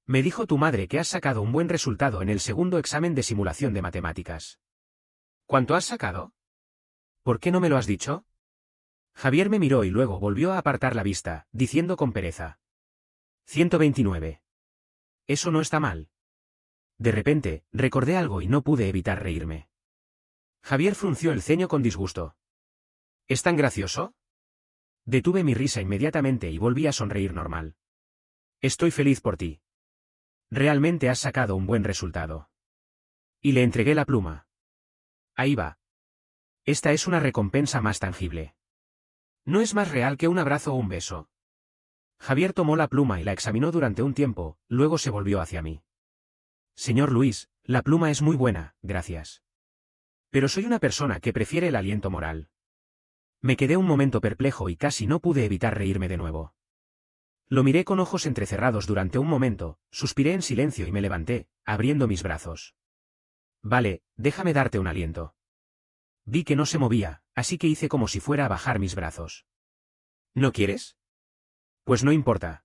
Me dijo tu madre que has sacado un buen resultado en el segundo examen de simulación de matemáticas. ¿Cuánto has sacado? ¿Por qué no me lo has dicho? Javier me miró y luego volvió a apartar la vista, diciendo con pereza. 129. Eso no está mal. De repente, recordé algo y no pude evitar reírme. Javier frunció el ceño con disgusto. ¿Es tan gracioso? Detuve mi risa inmediatamente y volví a sonreír normal. Estoy feliz por ti. Realmente has sacado un buen resultado. Y le entregué la pluma. Ahí va. Esta es una recompensa más tangible. No es más real que un abrazo o un beso. Javier tomó la pluma y la examinó durante un tiempo, luego se volvió hacia mí. Señor Luis, la pluma es muy buena, gracias. Pero soy una persona que prefiere el aliento moral. Me quedé un momento perplejo y casi no pude evitar reírme de nuevo. Lo miré con ojos entrecerrados durante un momento, suspiré en silencio y me levanté, abriendo mis brazos. Vale, déjame darte un aliento. Vi que no se movía, así que hice como si fuera a bajar mis brazos. ¿No quieres? Pues no importa.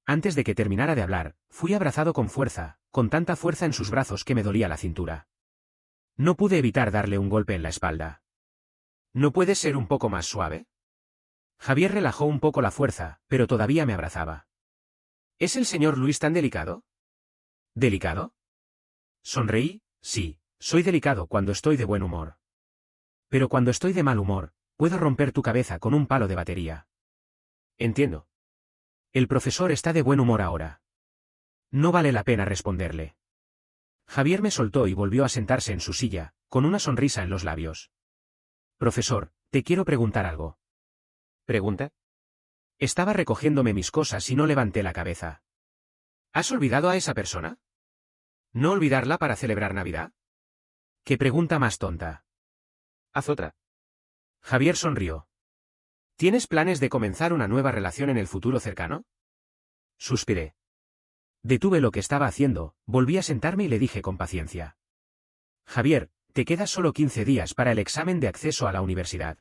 Antes de que terminara de hablar, fui abrazado con fuerza, con tanta fuerza en sus brazos que me dolía la cintura. No pude evitar darle un golpe en la espalda. ¿No puedes ser un poco más suave? Javier relajó un poco la fuerza, pero todavía me abrazaba. ¿Es el señor Luis tan delicado? ¿Delicado? Sonreí, sí, soy delicado cuando estoy de buen humor. Pero cuando estoy de mal humor, puedo romper tu cabeza con un palo de batería. Entiendo. El profesor está de buen humor ahora. No vale la pena responderle. Javier me soltó y volvió a sentarse en su silla, con una sonrisa en los labios. Profesor, te quiero preguntar algo. ¿Pregunta? Estaba recogiéndome mis cosas y no levanté la cabeza. ¿Has olvidado a esa persona? ¿No olvidarla para celebrar Navidad? ¿Qué pregunta más tonta? Haz otra. Javier sonrió. ¿Tienes planes de comenzar una nueva relación en el futuro cercano? Suspiré. Detuve lo que estaba haciendo, volví a sentarme y le dije con paciencia. Javier, te quedan solo 15 días para el examen de acceso a la universidad.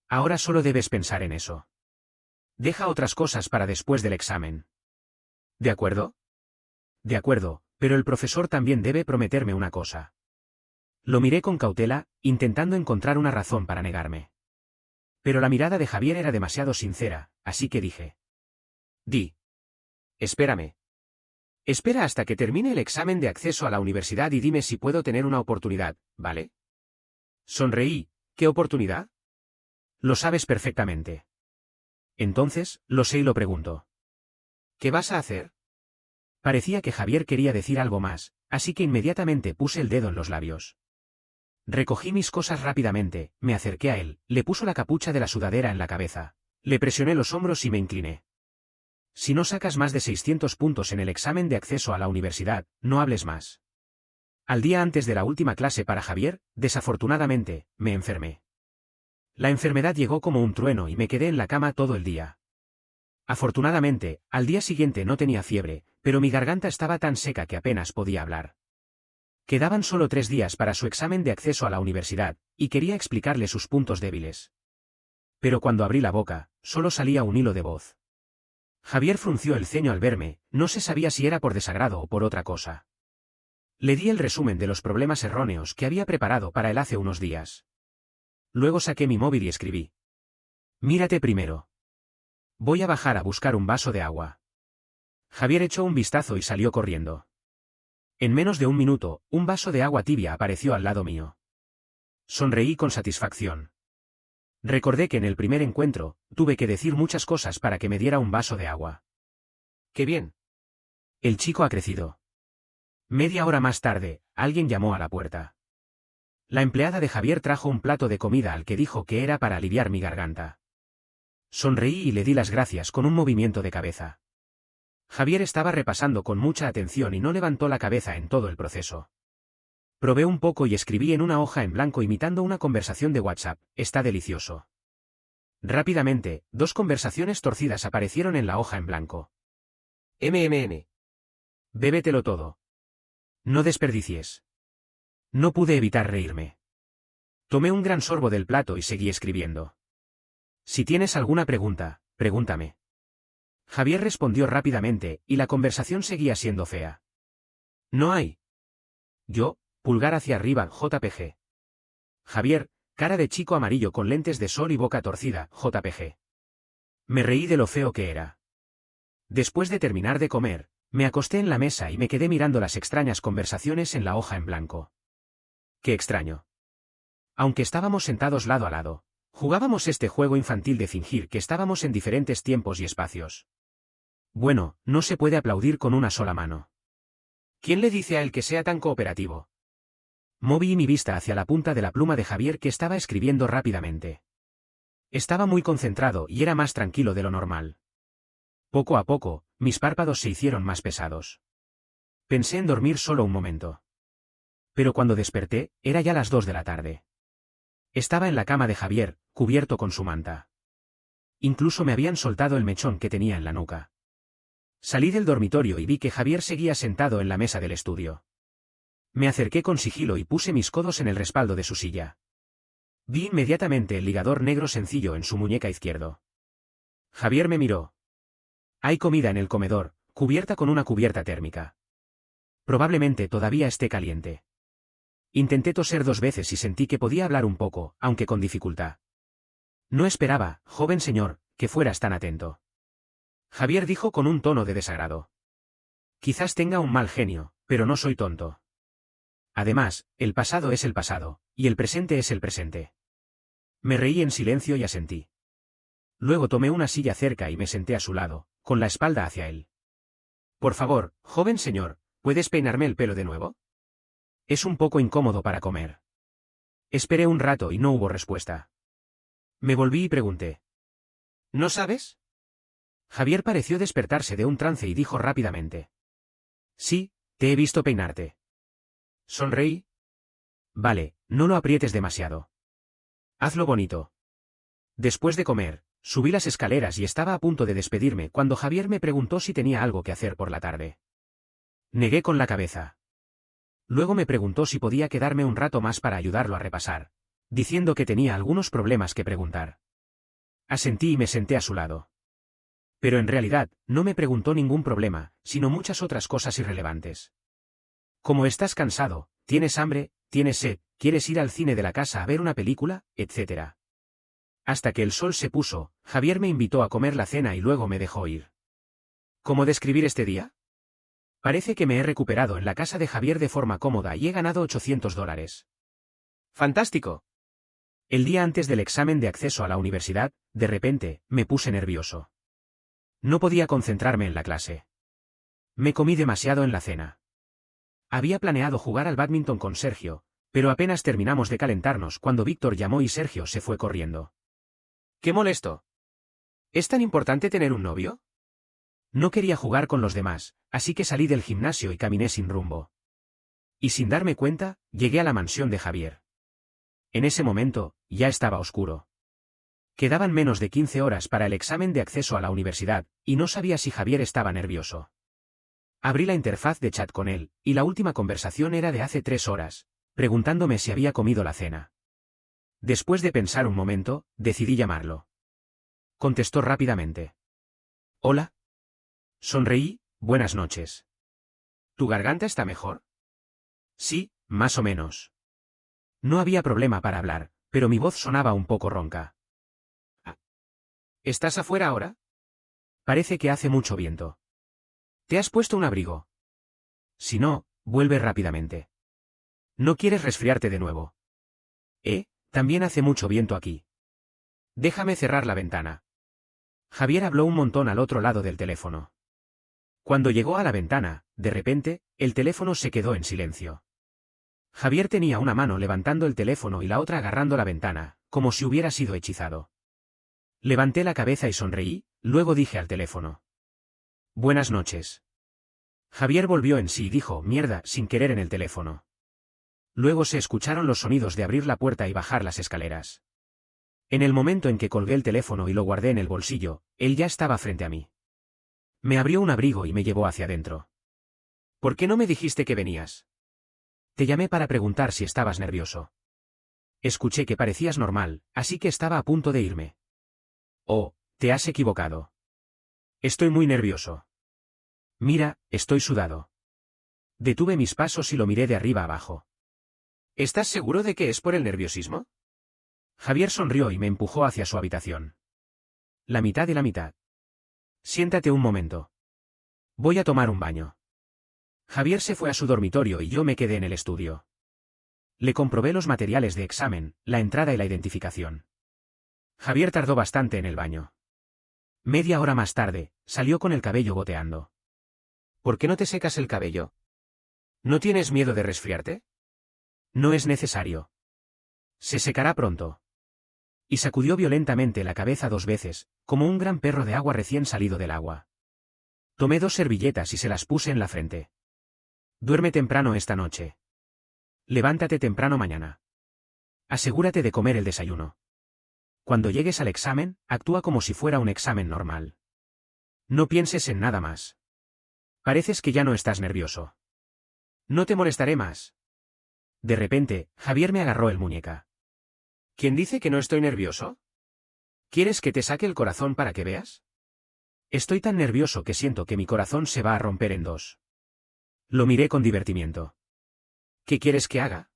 Ahora solo debes pensar en eso. Deja otras cosas para después del examen. ¿De acuerdo? De acuerdo, pero el profesor también debe prometerme una cosa. Lo miré con cautela, intentando encontrar una razón para negarme. Pero la mirada de Javier era demasiado sincera, así que dije. Di. Espérame. Espera hasta que termine el examen de acceso a la universidad y dime si puedo tener una oportunidad, ¿vale? Sonreí. ¿Qué oportunidad? Lo sabes perfectamente. Entonces, lo sé y lo pregunto. ¿Qué vas a hacer? Parecía que Javier quería decir algo más, así que inmediatamente puse el dedo en los labios. Recogí mis cosas rápidamente, me acerqué a él, le puso la capucha de la sudadera en la cabeza. Le presioné los hombros y me incliné. Si no sacas más de 600 puntos en el examen de acceso a la universidad, no hables más. Al día antes de la última clase para Javier, desafortunadamente, me enfermé. La enfermedad llegó como un trueno y me quedé en la cama todo el día. Afortunadamente, al día siguiente no tenía fiebre, pero mi garganta estaba tan seca que apenas podía hablar. Quedaban solo 3 días para su examen de acceso a la universidad, y quería explicarle sus puntos débiles. Pero cuando abrí la boca, solo salía un hilo de voz. Javier frunció el ceño al verme, no se sabía si era por desagrado o por otra cosa. Le di el resumen de los problemas erróneos que había preparado para él hace unos días. Luego saqué mi móvil y escribí. Mírate primero. Voy a bajar a buscar un vaso de agua. Javier echó un vistazo y salió corriendo. En menos de un minuto, un vaso de agua tibia apareció al lado mío. Sonreí con satisfacción. Recordé que en el primer encuentro, tuve que decir muchas cosas para que me diera un vaso de agua. ¡Qué bien! El chico ha crecido. Media hora más tarde, alguien llamó a la puerta. La empleada de Javier trajo un plato de comida al que dijo que era para aliviar mi garganta. Sonreí y le di las gracias con un movimiento de cabeza. Javier estaba repasando con mucha atención y no levantó la cabeza en todo el proceso. Probé un poco y escribí en una hoja en blanco imitando una conversación de WhatsApp, está delicioso. Rápidamente, 2 conversaciones torcidas aparecieron en la hoja en blanco. MMN. Bébetelo todo. No desperdicies. No pude evitar reírme. Tomé un gran sorbo del plato y seguí escribiendo. Si tienes alguna pregunta, pregúntame. Javier respondió rápidamente, y la conversación seguía siendo fea. No hay. Yo, pulgar hacia arriba, JPG. Javier, cara de chico amarillo con lentes de sol y boca torcida, JPG. Me reí de lo feo que era. Después de terminar de comer, me acosté en la mesa y me quedé mirando las extrañas conversaciones en la hoja en blanco. Qué extraño. Aunque estábamos sentados lado a lado, jugábamos este juego infantil de fingir que estábamos en diferentes tiempos y espacios. Bueno, no se puede aplaudir con una sola mano. ¿Quién le dice a él que sea tan cooperativo? Moví mi vista hacia la punta de la pluma de Javier que estaba escribiendo rápidamente. Estaba muy concentrado y era más tranquilo de lo normal. Poco a poco, mis párpados se hicieron más pesados. Pensé en dormir solo un momento. Pero cuando desperté, era ya las 2 de la tarde. Estaba en la cama de Javier, cubierto con su manta. Incluso me habían soltado el mechón que tenía en la nuca. Salí del dormitorio y vi que Javier seguía sentado en la mesa del estudio. Me acerqué con sigilo y puse mis codos en el respaldo de su silla. Vi inmediatamente el ligador negro sencillo en su muñeca izquierdo. Javier me miró. Hay comida en el comedor, cubierta con una cubierta térmica. Probablemente todavía esté caliente. Intenté toser 2 veces y sentí que podía hablar un poco, aunque con dificultad. No esperaba, joven señor, que fueras tan atento. Javier dijo con un tono de desagrado. Quizás tenga un mal genio, pero no soy tonto. Además, el pasado es el pasado, y el presente es el presente. Me reí en silencio y asentí. Luego tomé una silla cerca y me senté a su lado, con la espalda hacia él. Por favor, joven señor, ¿puedes peinarme el pelo de nuevo? Es un poco incómodo para comer. Esperé un rato y no hubo respuesta. Me volví y pregunté. ¿No sabes? Javier pareció despertarse de un trance y dijo rápidamente. Sí, te he visto peinarte. Sonreí. Vale, no lo aprietes demasiado. Hazlo bonito. Después de comer, subí las escaleras y estaba a punto de despedirme cuando Javier me preguntó si tenía algo que hacer por la tarde. Negué con la cabeza. Luego me preguntó si podía quedarme un rato más para ayudarlo a repasar, diciendo que tenía algunos problemas que preguntar. Asentí y me senté a su lado. Pero en realidad, no me preguntó ningún problema, sino muchas otras cosas irrelevantes. Como estás cansado, tienes hambre, tienes sed, quieres ir al cine de la casa a ver una película, etc. Hasta que el sol se puso, Javier me invitó a comer la cena y luego me dejó ir. ¿Cómo describir este día? Parece que me he recuperado en la casa de Javier de forma cómoda y he ganado $800. ¡Fantástico! El día antes del examen de acceso a la universidad, de repente, me puse nervioso. No podía concentrarme en la clase. Me comí demasiado en la cena. Había planeado jugar al bádminton con Sergio, Pero apenas terminamos de calentarnos cuando Víctor llamó y Sergio se fue corriendo. ¡Qué molesto! ¿Es tan importante tener un novio? No quería jugar con los demás, así que salí del gimnasio y caminé sin rumbo. Y sin darme cuenta, llegué a la mansión de Javier. En ese momento, ya estaba oscuro. Quedaban menos de 15 horas para el examen de acceso a la universidad, y no sabía si Javier estaba nervioso. Abrí la interfaz de chat con él, y la última conversación era de hace 3 horas, preguntándome si había comido la cena. Después de pensar un momento, decidí llamarlo. Contestó rápidamente. Hola. Sonreí, buenas noches. ¿Tu garganta está mejor? Sí, más o menos. No había problema para hablar, pero mi voz sonaba un poco ronca. ¿Estás afuera ahora? Parece que hace mucho viento. ¿Te has puesto un abrigo? Si no, vuelve rápidamente. No quieres resfriarte de nuevo. También hace mucho viento aquí. Déjame cerrar la ventana. Javier habló un montón al otro lado del teléfono. Cuando llegó a la ventana, de repente, el teléfono se quedó en silencio. Javier tenía una mano levantando el teléfono y la otra agarrando la ventana, como si hubiera sido hechizado. Levanté la cabeza y sonreí, luego dije al teléfono. Buenas noches. Javier volvió en sí y dijo mierda sin querer en el teléfono. Luego se escucharon los sonidos de abrir la puerta y bajar las escaleras. En el momento en que colgué el teléfono y lo guardé en el bolsillo, él ya estaba frente a mí. Me abrió un abrigo y me llevó hacia adentro. ¿Por qué no me dijiste que venías? Te llamé para preguntar si estabas nervioso. Escuché que parecías normal, así que estaba a punto de irme. Oh, te has equivocado. Estoy muy nervioso. Mira, estoy sudado. Detuve mis pasos y lo miré de arriba abajo. ¿Estás seguro de que es por el nerviosismo? Javier sonrió y me empujó hacia su habitación. La mitad y la mitad. Siéntate un momento. Voy a tomar un baño. Javier se fue a su dormitorio y yo me quedé en el estudio. Le comprobé los materiales de examen, la entrada y la identificación. Javier tardó bastante en el baño. Media hora más tarde, salió con el cabello goteando. ¿Por qué no te secas el cabello? ¿No tienes miedo de resfriarte? No es necesario. Se secará pronto. Y sacudió violentamente la cabeza 2 veces, como un gran perro de agua recién salido del agua. Tomé 2 servilletas y se las puse en la frente. Duerme temprano esta noche. Levántate temprano mañana. Asegúrate de comer el desayuno. Cuando llegues al examen, actúa como si fuera un examen normal. No pienses en nada más. Pareces que ya no estás nervioso. No te molestaré más. De repente, Javier me agarró el muñeca. ¿Quién dice que no estoy nervioso? ¿Quieres que te saque el corazón para que veas? Estoy tan nervioso que siento que mi corazón se va a romper en 2. Lo miré con divertimiento. ¿Qué quieres que haga?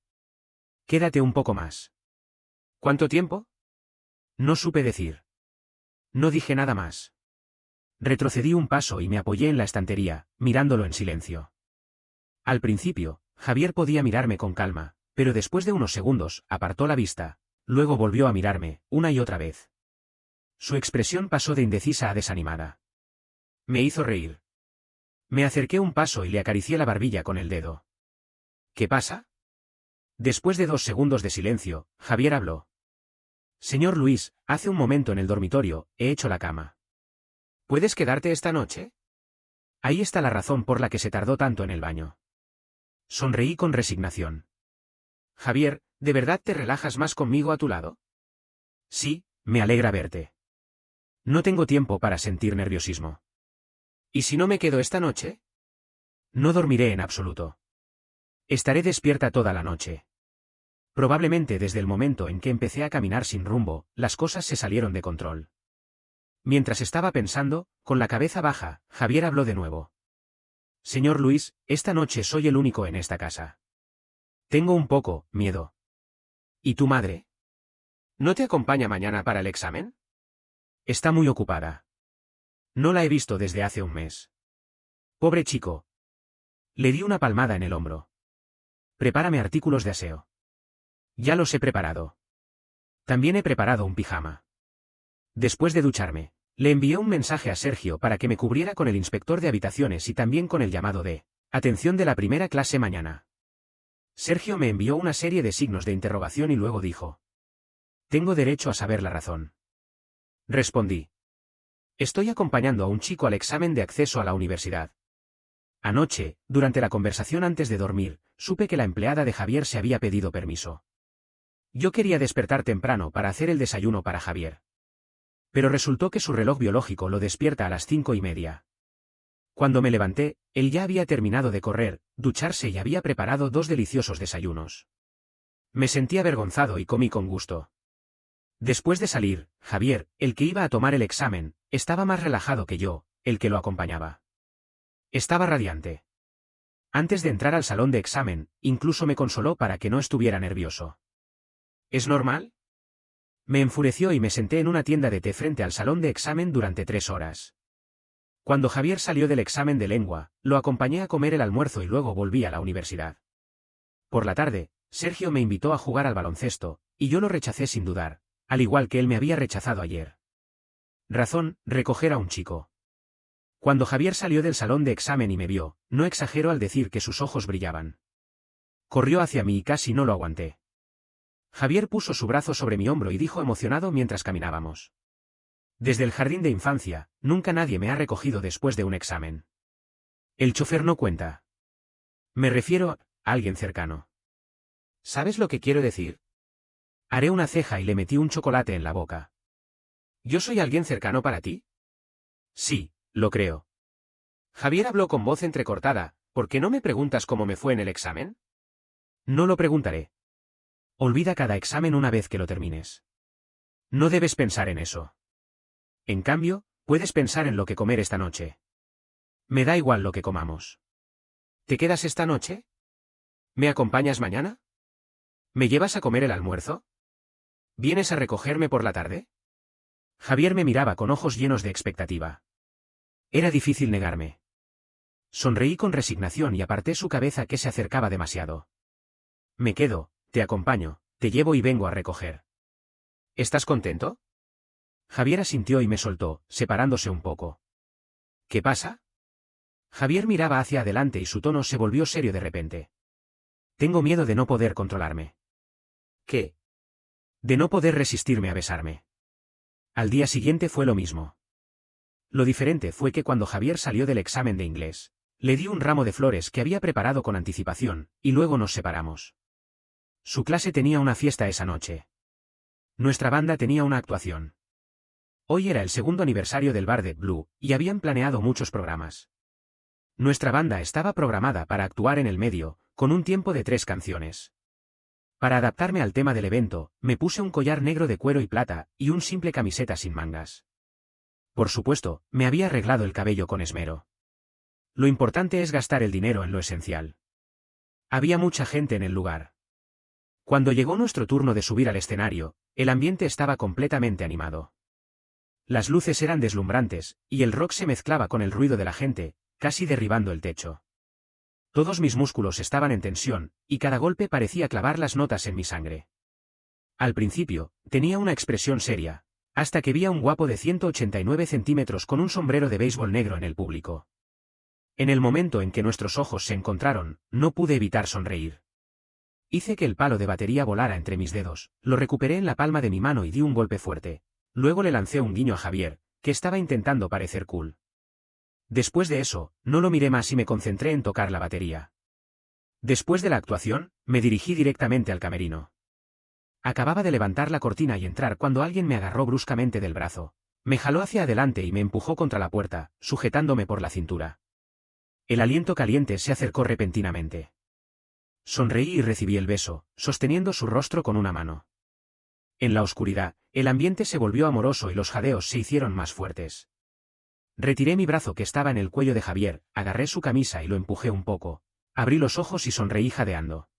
Quédate un poco más. ¿Cuánto tiempo? No supe decir. No dije nada más. Retrocedí un paso y me apoyé en la estantería, mirándolo en silencio. Al principio, Javier podía mirarme con calma, pero después de unos segundos, apartó la vista, luego volvió a mirarme, una y otra vez. Su expresión pasó de indecisa a desanimada. Me hizo reír. Me acerqué un paso y le acaricié la barbilla con el dedo. ¿Qué pasa? Después de 2 segundos de silencio, Javier habló. Señor Luis, hace un momento en el dormitorio, he hecho la cama. ¿Puedes quedarte esta noche? Ahí está la razón por la que se tardó tanto en el baño. Sonreí con resignación. Javier, ¿de verdad te relajas más conmigo a tu lado? Sí, me alegra verte. No tengo tiempo para sentir nerviosismo. ¿Y si no me quedo esta noche? No dormiré en absoluto. Estaré despierta toda la noche. Probablemente desde el momento en que empecé a caminar sin rumbo, las cosas se salieron de control. Mientras estaba pensando, con la cabeza baja, Javier habló de nuevo. Señor Luis, esta noche soy el único en esta casa. Tengo un poco, miedo. ¿Y tu madre? ¿No te acompaña mañana para el examen? Está muy ocupada. No la he visto desde hace un mes. Pobre chico. Le di una palmada en el hombro. Prepárame artículos de aseo. Ya los he preparado. También he preparado un pijama. Después de ducharme, le envié un mensaje a Sergio para que me cubriera con el inspector de habitaciones y también con el llamado de atención de la primera clase mañana. Sergio me envió una serie de signos de interrogación y luego dijo: «Tengo derecho a saber la razón». Respondí: «Estoy acompañando a un chico al examen de acceso a la universidad». Anoche, durante la conversación antes de dormir, supe que la empleada de Javier se había pedido permiso. Yo quería despertar temprano para hacer el desayuno para Javier. Pero resultó que su reloj biológico lo despierta a las 5:30. Cuando me levanté, él ya había terminado de correr, ducharse y había preparado 2 deliciosos desayunos. Me sentí avergonzado y comí con gusto. Después de salir, Javier, el que iba a tomar el examen, estaba más relajado que yo, el que lo acompañaba. Estaba radiante. Antes de entrar al salón de examen, incluso me consoló para que no estuviera nervioso. ¿Es normal? Me enfureció y me senté en una tienda de té frente al salón de examen durante 3 horas. Cuando Javier salió del examen de lengua, lo acompañé a comer el almuerzo y luego volví a la universidad. Por la tarde, Sergio me invitó a jugar al baloncesto, y yo lo rechacé sin dudar, al igual que él me había rechazado ayer. Razón: recoger a un chico. Cuando Javier salió del salón de examen y me vio, no exagero al decir que sus ojos brillaban. Corrió hacia mí y casi no lo aguanté. Javier puso su brazo sobre mi hombro y dijo emocionado mientras caminábamos: «Desde el jardín de infancia, nunca nadie me ha recogido después de un examen». El chofer no cuenta. Me refiero a alguien cercano. ¿Sabes lo que quiero decir? Haré una ceja y le metí un chocolate en la boca. ¿Yo soy alguien cercano para ti? Sí, lo creo. Javier habló con voz entrecortada: «¿Por qué no me preguntas cómo me fue en el examen?» No lo preguntaré. Olvida cada examen una vez que lo termines. No debes pensar en eso. En cambio, puedes pensar en lo que comer esta noche. Me da igual lo que comamos. ¿Te quedas esta noche? ¿Me acompañas mañana? ¿Me llevas a comer el almuerzo? ¿Vienes a recogerme por la tarde? Javier me miraba con ojos llenos de expectativa. Era difícil negarme. Sonreí con resignación y aparté su cabeza que se acercaba demasiado. Me quedo, te acompaño, te llevo y vengo a recoger. ¿Estás contento? Javier asintió y me soltó, separándose un poco. ¿Qué pasa? Javier miraba hacia adelante y su tono se volvió serio de repente. Tengo miedo de no poder controlarme. ¿Qué? De no poder resistirme a besarme. Al día siguiente fue lo mismo. Lo diferente fue que cuando Javier salió del examen de inglés, le di un ramo de flores que había preparado con anticipación, y luego nos separamos. Su clase tenía una fiesta esa noche. Nuestra banda tenía una actuación. Hoy era el 2º aniversario del bar de Blue, y habían planeado muchos programas. Nuestra banda estaba programada para actuar en el medio, con un tiempo de 3 canciones. Para adaptarme al tema del evento, me puse un collar negro de cuero y plata, y un simple camiseta sin mangas. Por supuesto, me había arreglado el cabello con esmero. Lo importante es gastar el dinero en lo esencial. Había mucha gente en el lugar. Cuando llegó nuestro turno de subir al escenario, el ambiente estaba completamente animado. Las luces eran deslumbrantes, y el rock se mezclaba con el ruido de la gente, casi derribando el techo. Todos mis músculos estaban en tensión, y cada golpe parecía clavar las notas en mi sangre. Al principio, tenía una expresión seria, hasta que vi a un guapo de 189 centímetros con un sombrero de béisbol negro en el público. En el momento en que nuestros ojos se encontraron, no pude evitar sonreír. Hice que el palo de batería volara entre mis dedos, lo recuperé en la palma de mi mano y di un golpe fuerte. Luego le lancé un guiño a Javier, que estaba intentando parecer cool. Después de eso, no lo miré más y me concentré en tocar la batería. Después de la actuación, me dirigí directamente al camerino. Acababa de levantar la cortina y entrar cuando alguien me agarró bruscamente del brazo. Me jaló hacia adelante y me empujó contra la puerta, sujetándome por la cintura. El aliento caliente se acercó repentinamente. Sonreí y recibí el beso, sosteniendo su rostro con una mano. En la oscuridad, el ambiente se volvió amoroso y los jadeos se hicieron más fuertes. Retiré mi brazo que estaba en el cuello de Javier, agarré su camisa y lo empujé un poco. Abrí los ojos y sonreí jadeando.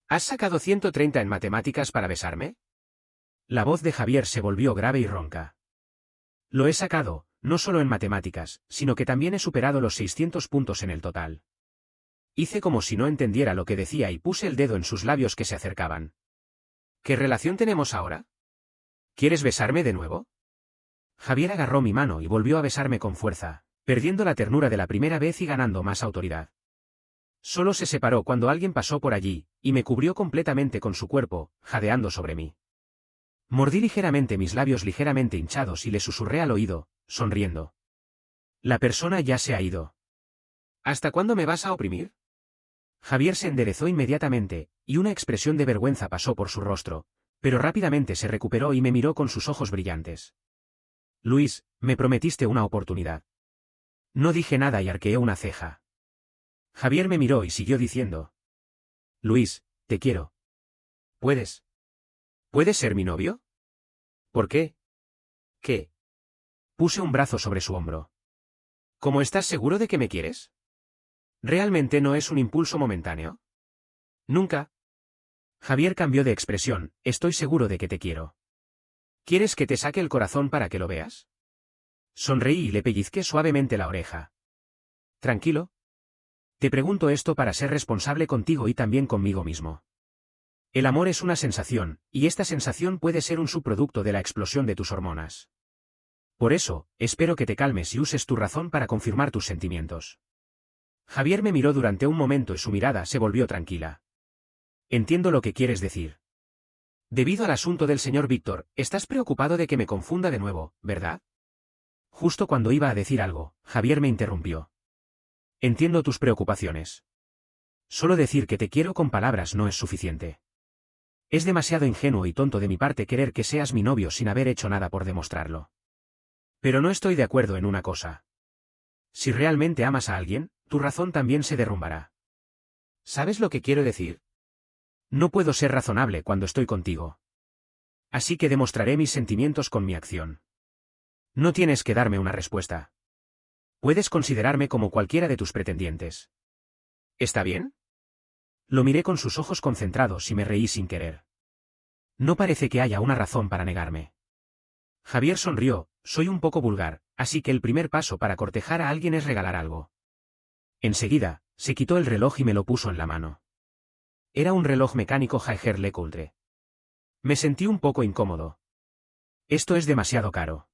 ¿Has sacado 130 en matemáticas para besarme? La voz de Javier se volvió grave y ronca. Lo he sacado, no solo en matemáticas, sino que también he superado los 600 puntos en el total. Hice como si no entendiera lo que decía y puse el dedo en sus labios que se acercaban. ¿Qué relación tenemos ahora? ¿Quieres besarme de nuevo? Javier agarró mi mano y volvió a besarme con fuerza, perdiendo la ternura de la primera vez y ganando más autoridad. Solo se separó cuando alguien pasó por allí, y me cubrió completamente con su cuerpo, jadeando sobre mí. Mordí ligeramente mis labios ligeramente hinchados y le susurré al oído, sonriendo. La persona ya se ha ido. ¿Hasta cuándo me vas a oprimir? Javier se enderezó inmediatamente, y una expresión de vergüenza pasó por su rostro, pero rápidamente se recuperó y me miró con sus ojos brillantes. Luis, me prometiste una oportunidad. No dije nada y arqueé una ceja. Javier me miró y siguió diciendo. Luis, te quiero. ¿Puedes? ¿Puedes ser mi novio? ¿Por qué? ¿Qué? Puse un brazo sobre su hombro. ¿Cómo estás seguro de que me quieres? ¿Realmente no es un impulso momentáneo? Nunca. Javier cambió de expresión, estoy seguro de que te quiero. ¿Quieres que te saque el corazón para que lo veas? Sonreí y le pellizqué suavemente la oreja. ¿Tranquilo? Te pregunto esto para ser responsable contigo y también conmigo mismo. El amor es una sensación, y esta sensación puede ser un subproducto de la explosión de tus hormonas. Por eso, espero que te calmes y uses tu razón para confirmar tus sentimientos. Javier me miró durante un momento y su mirada se volvió tranquila. Entiendo lo que quieres decir. Debido al asunto del señor Víctor, estás preocupado de que me confunda de nuevo, ¿verdad? Justo cuando iba a decir algo, Javier me interrumpió. Entiendo tus preocupaciones. Solo decir que te quiero con palabras no es suficiente. Es demasiado ingenuo y tonto de mi parte querer que seas mi novio sin haber hecho nada por demostrarlo. Pero no estoy de acuerdo en una cosa. Si realmente amas a alguien, tu razón también se derrumbará. ¿Sabes lo que quiero decir? No puedo ser razonable cuando estoy contigo. Así que demostraré mis sentimientos con mi acción. No tienes que darme una respuesta. Puedes considerarme como cualquiera de tus pretendientes. ¿Está bien? Lo miré con sus ojos concentrados y me reí sin querer. No parece que haya una razón para negarme. Javier sonrió, soy un poco vulgar, así que el primer paso para cortejar a alguien es regalar algo. Enseguida, se quitó el reloj y me lo puso en la mano. Era un reloj mecánico Jaeger-LeCoultre. Me sentí un poco incómodo. Esto es demasiado caro.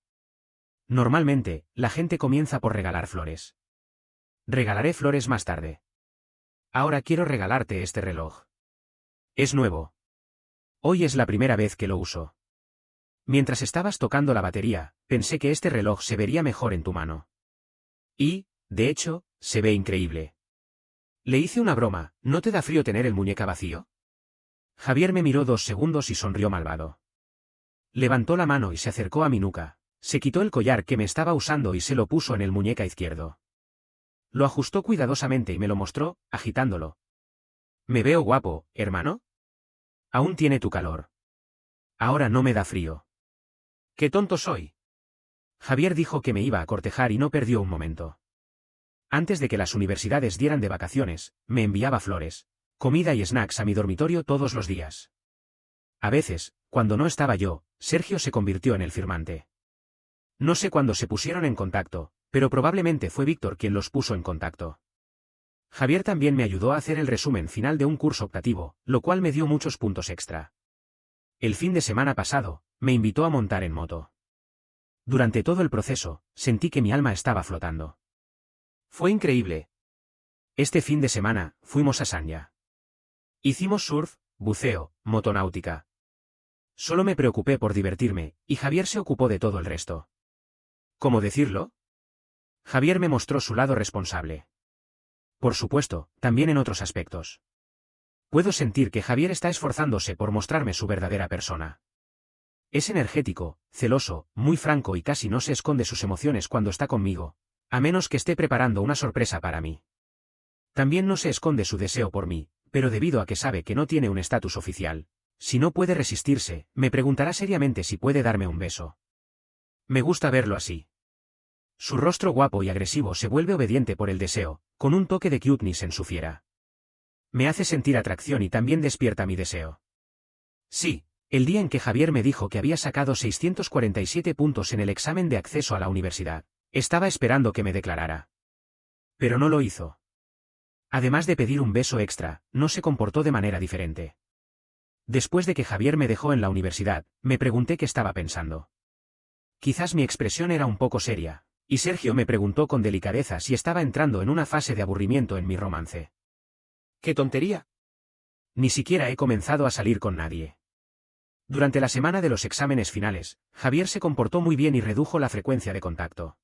Normalmente, la gente comienza por regalar flores. Regalaré flores más tarde. Ahora quiero regalarte este reloj. Es nuevo. Hoy es la primera vez que lo uso. Mientras estabas tocando la batería, pensé que este reloj se vería mejor en tu mano. Y, de hecho, se ve increíble. Le hice una broma, ¿no te da frío tener el muñeca vacío? Javier me miró 2 segundos y sonrió malvado. Levantó la mano y se acercó a mi nuca, se quitó el collar que me estaba usando y se lo puso en el muñeca izquierdo. Lo ajustó cuidadosamente y me lo mostró, agitándolo. ¿Me veo guapo, hermano? Aún tiene tu calor. Ahora no me da frío. ¡Qué tonto soy! Javier dijo que me iba a cortejar y no perdió un momento. Antes de que las universidades dieran de vacaciones, me enviaba flores, comida y snacks a mi dormitorio todos los días. A veces, cuando no estaba yo, Sergio se convirtió en el firmante. No sé cuándo se pusieron en contacto, pero probablemente fue Víctor quien los puso en contacto. Javier también me ayudó a hacer el resumen final de un curso optativo, lo cual me dio muchos puntos extra. El fin de semana pasado, me invitó a montar en moto. Durante todo el proceso, sentí que mi alma estaba flotando. Fue increíble. Este fin de semana, fuimos a Sanya. Hicimos surf, buceo, motonáutica. Solo me preocupé por divertirme, y Javier se ocupó de todo el resto. ¿Cómo decirlo? Javier me mostró su lado responsable. Por supuesto, también en otros aspectos. Puedo sentir que Javier está esforzándose por mostrarme su verdadera persona. Es energético, celoso, muy franco y casi no se esconde sus emociones cuando está conmigo, a menos que esté preparando una sorpresa para mí. También no se esconde su deseo por mí, pero debido a que sabe que no tiene un estatus oficial, si no puede resistirse, me preguntará seriamente si puede darme un beso. Me gusta verlo así. Su rostro guapo y agresivo se vuelve obediente por el deseo, con un toque de cuteness en su fiera. Me hace sentir atracción y también despierta mi deseo. Sí, el día en que Javier me dijo que había sacado 647 puntos en el examen de acceso a la universidad, estaba esperando que me declarara. Pero no lo hizo. Además de pedir un beso extra, no se comportó de manera diferente. Después de que Javier me dejó en la universidad, me pregunté qué estaba pensando. Quizás mi expresión era un poco seria, y Sergio me preguntó con delicadeza si estaba entrando en una fase de aburrimiento en mi romance. ¡Qué tontería! Ni siquiera he comenzado a salir con nadie. Durante la semana de los exámenes finales, Javier se comportó muy bien y redujo la frecuencia de contacto.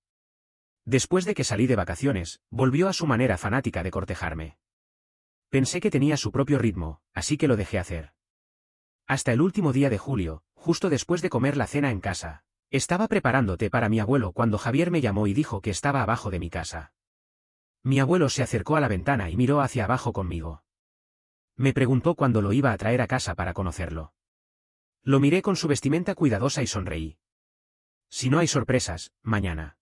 Después de que salí de vacaciones, volvió a su manera fanática de cortejarme. Pensé que tenía su propio ritmo, así que lo dejé hacer. Hasta el último día de julio, justo después de comer la cena en casa, estaba preparando té para mi abuelo cuando Javier me llamó y dijo que estaba abajo de mi casa. Mi abuelo se acercó a la ventana y miró hacia abajo conmigo. Me preguntó cuándo lo iba a traer a casa para conocerlo. Lo miré con su vestimenta cuidadosa y sonreí. Si no hay sorpresas, mañana.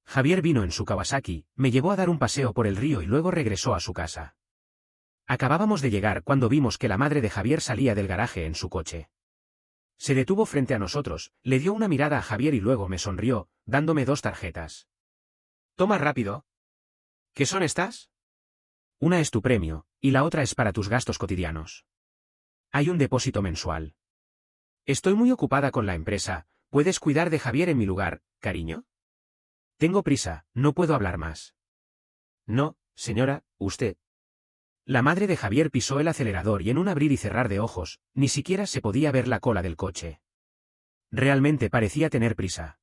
Javier vino en su Kawasaki, me llevó a dar un paseo por el río y luego regresó a su casa. Acabábamos de llegar cuando vimos que la madre de Javier salía del garaje en su coche. Se detuvo frente a nosotros, le dio una mirada a Javier y luego me sonrió, dándome 2 tarjetas. Toma rápido. ¿Qué son estas? Una es tu premio, y la otra es para tus gastos cotidianos. Hay un depósito mensual. Estoy muy ocupada con la empresa, ¿puedes cuidar de Javier en mi lugar, cariño? Tengo prisa, no puedo hablar más. No, señora, usted. La madre de Javier pisó el acelerador y en un abrir y cerrar de ojos, ni siquiera se podía ver la cola del coche. Realmente parecía tener prisa.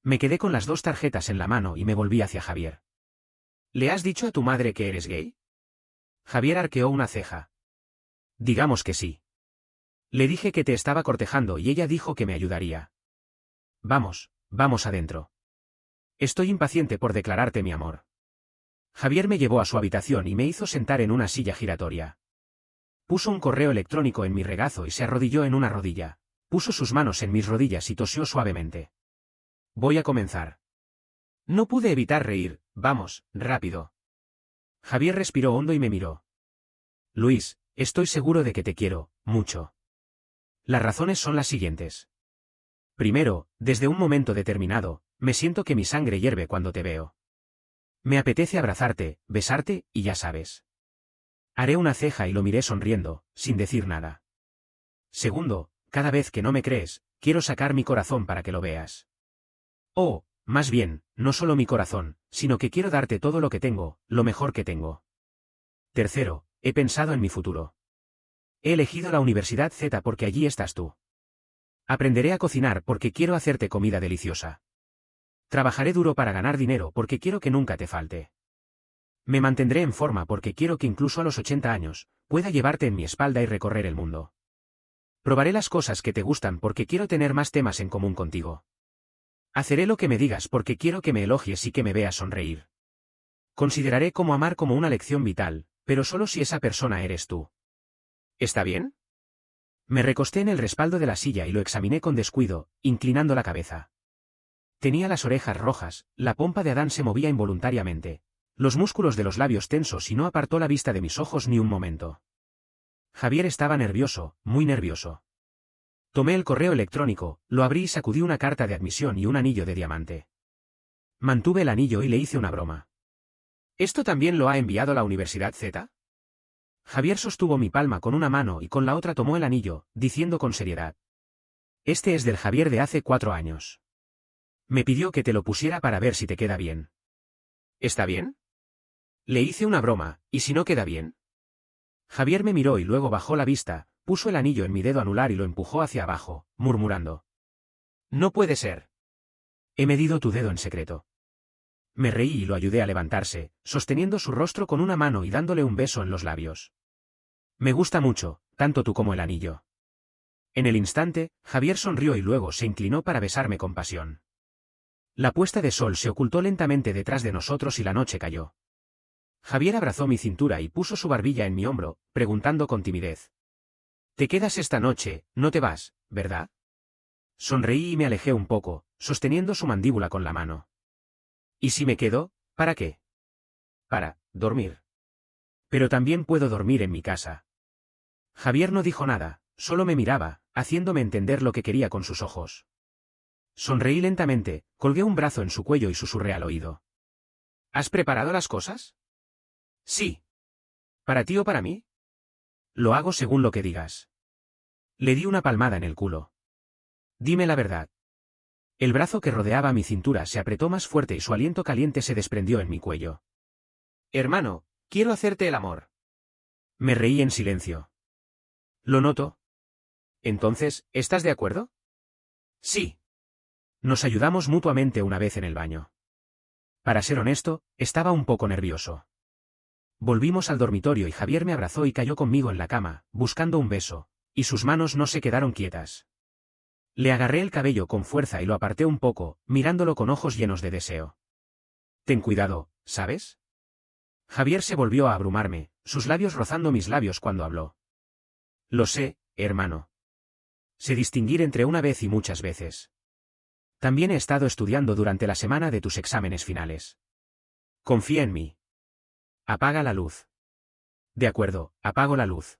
Me quedé con las 2 tarjetas en la mano y me volví hacia Javier. ¿Le has dicho a tu madre que eres gay? Javier arqueó una ceja. Digamos que sí. Le dije que te estaba cortejando y ella dijo que me ayudaría. Vamos, vamos adentro. Estoy impaciente por declararte mi amor. Javier me llevó a su habitación y me hizo sentar en una silla giratoria. Puso un correo electrónico en mi regazo y se arrodilló en una rodilla. Puso sus manos en mis rodillas y tosió suavemente. Voy a comenzar. No pude evitar reír, vamos, rápido. Javier respiró hondo y me miró. Luis, estoy seguro de que te quiero, mucho. Las razones son las siguientes. Primero, desde un momento determinado, me siento que mi sangre hierve cuando te veo. Me apetece abrazarte, besarte, y ya sabes. Haré una ceja y lo miré sonriendo, sin decir nada. Segundo, cada vez que no me crees, quiero sacar mi corazón para que lo veas. Oh, más bien, no solo mi corazón, sino que quiero darte todo lo que tengo, lo mejor que tengo. Tercero, he pensado en mi futuro. He elegido la Universidad Z porque allí estás tú. Aprenderé a cocinar porque quiero hacerte comida deliciosa. Trabajaré duro para ganar dinero porque quiero que nunca te falte. Me mantendré en forma porque quiero que incluso a los 80 años, pueda llevarte en mi espalda y recorrer el mundo. Probaré las cosas que te gustan porque quiero tener más temas en común contigo. Haré lo que me digas porque quiero que me elogies y que me veas sonreír. Consideraré cómo amar como una lección vital, pero solo si esa persona eres tú. ¿Está bien? Me recosté en el respaldo de la silla y lo examiné con descuido, inclinando la cabeza. Tenía las orejas rojas, la pompa de Adán se movía involuntariamente, los músculos de los labios tensos y no apartó la vista de mis ojos ni un momento. Javier estaba nervioso, muy nervioso. Tomé el correo electrónico, lo abrí y sacudí una carta de admisión y un anillo de diamante. Mantuve el anillo y le hice una broma. ¿Esto también lo ha enviado la Universidad Z? Javier sostuvo mi palma con una mano y con la otra tomó el anillo, diciendo con seriedad. Este es del Javier de hace 4 años. Me pidió que te lo pusiera para ver si te queda bien. ¿Está bien? Le hice una broma, ¿y si no queda bien? Javier me miró y luego bajó la vista, puso el anillo en mi dedo anular y lo empujó hacia abajo, murmurando. No puede ser. He medido tu dedo en secreto. Me reí y lo ayudé a levantarse, sosteniendo su rostro con una mano y dándole un beso en los labios. Me gusta mucho, tanto tú como el anillo. En el instante, Javier sonrió y luego se inclinó para besarme con pasión. La puesta de sol se ocultó lentamente detrás de nosotros y la noche cayó. Javier abrazó mi cintura y puso su barbilla en mi hombro, preguntando con timidez. Te quedas esta noche, no te vas, ¿verdad? Sonreí y me alejé un poco, sosteniendo su mandíbula con la mano. ¿Y si me quedo, para qué? Para dormir. Pero también puedo dormir en mi casa. Javier no dijo nada, solo me miraba, haciéndome entender lo que quería con sus ojos. Sonreí lentamente, colgué un brazo en su cuello y susurré al oído. ¿Has preparado las cosas? Sí. ¿Para ti o para mí? Lo hago según lo que digas. Le di una palmada en el culo. Dime la verdad. El brazo que rodeaba mi cintura se apretó más fuerte y su aliento caliente se desprendió en mi cuello. Hermano, quiero hacerte el amor. Me reí en silencio. Lo noto. Entonces, ¿estás de acuerdo? Sí. Nos ayudamos mutuamente una vez en el baño. Para ser honesto, estaba un poco nervioso. Volvimos al dormitorio y Javier me abrazó y cayó conmigo en la cama, buscando un beso, y sus manos no se quedaron quietas. Le agarré el cabello con fuerza y lo aparté un poco, mirándolo con ojos llenos de deseo. Ten cuidado, ¿sabes? Javier se volvió a abrumarme, sus labios rozando mis labios cuando habló. Lo sé, hermano. Sé distinguir entre una vez y muchas veces. También he estado estudiando durante la semana de tus exámenes finales. Confía en mí. Apaga la luz. De acuerdo, apago la luz.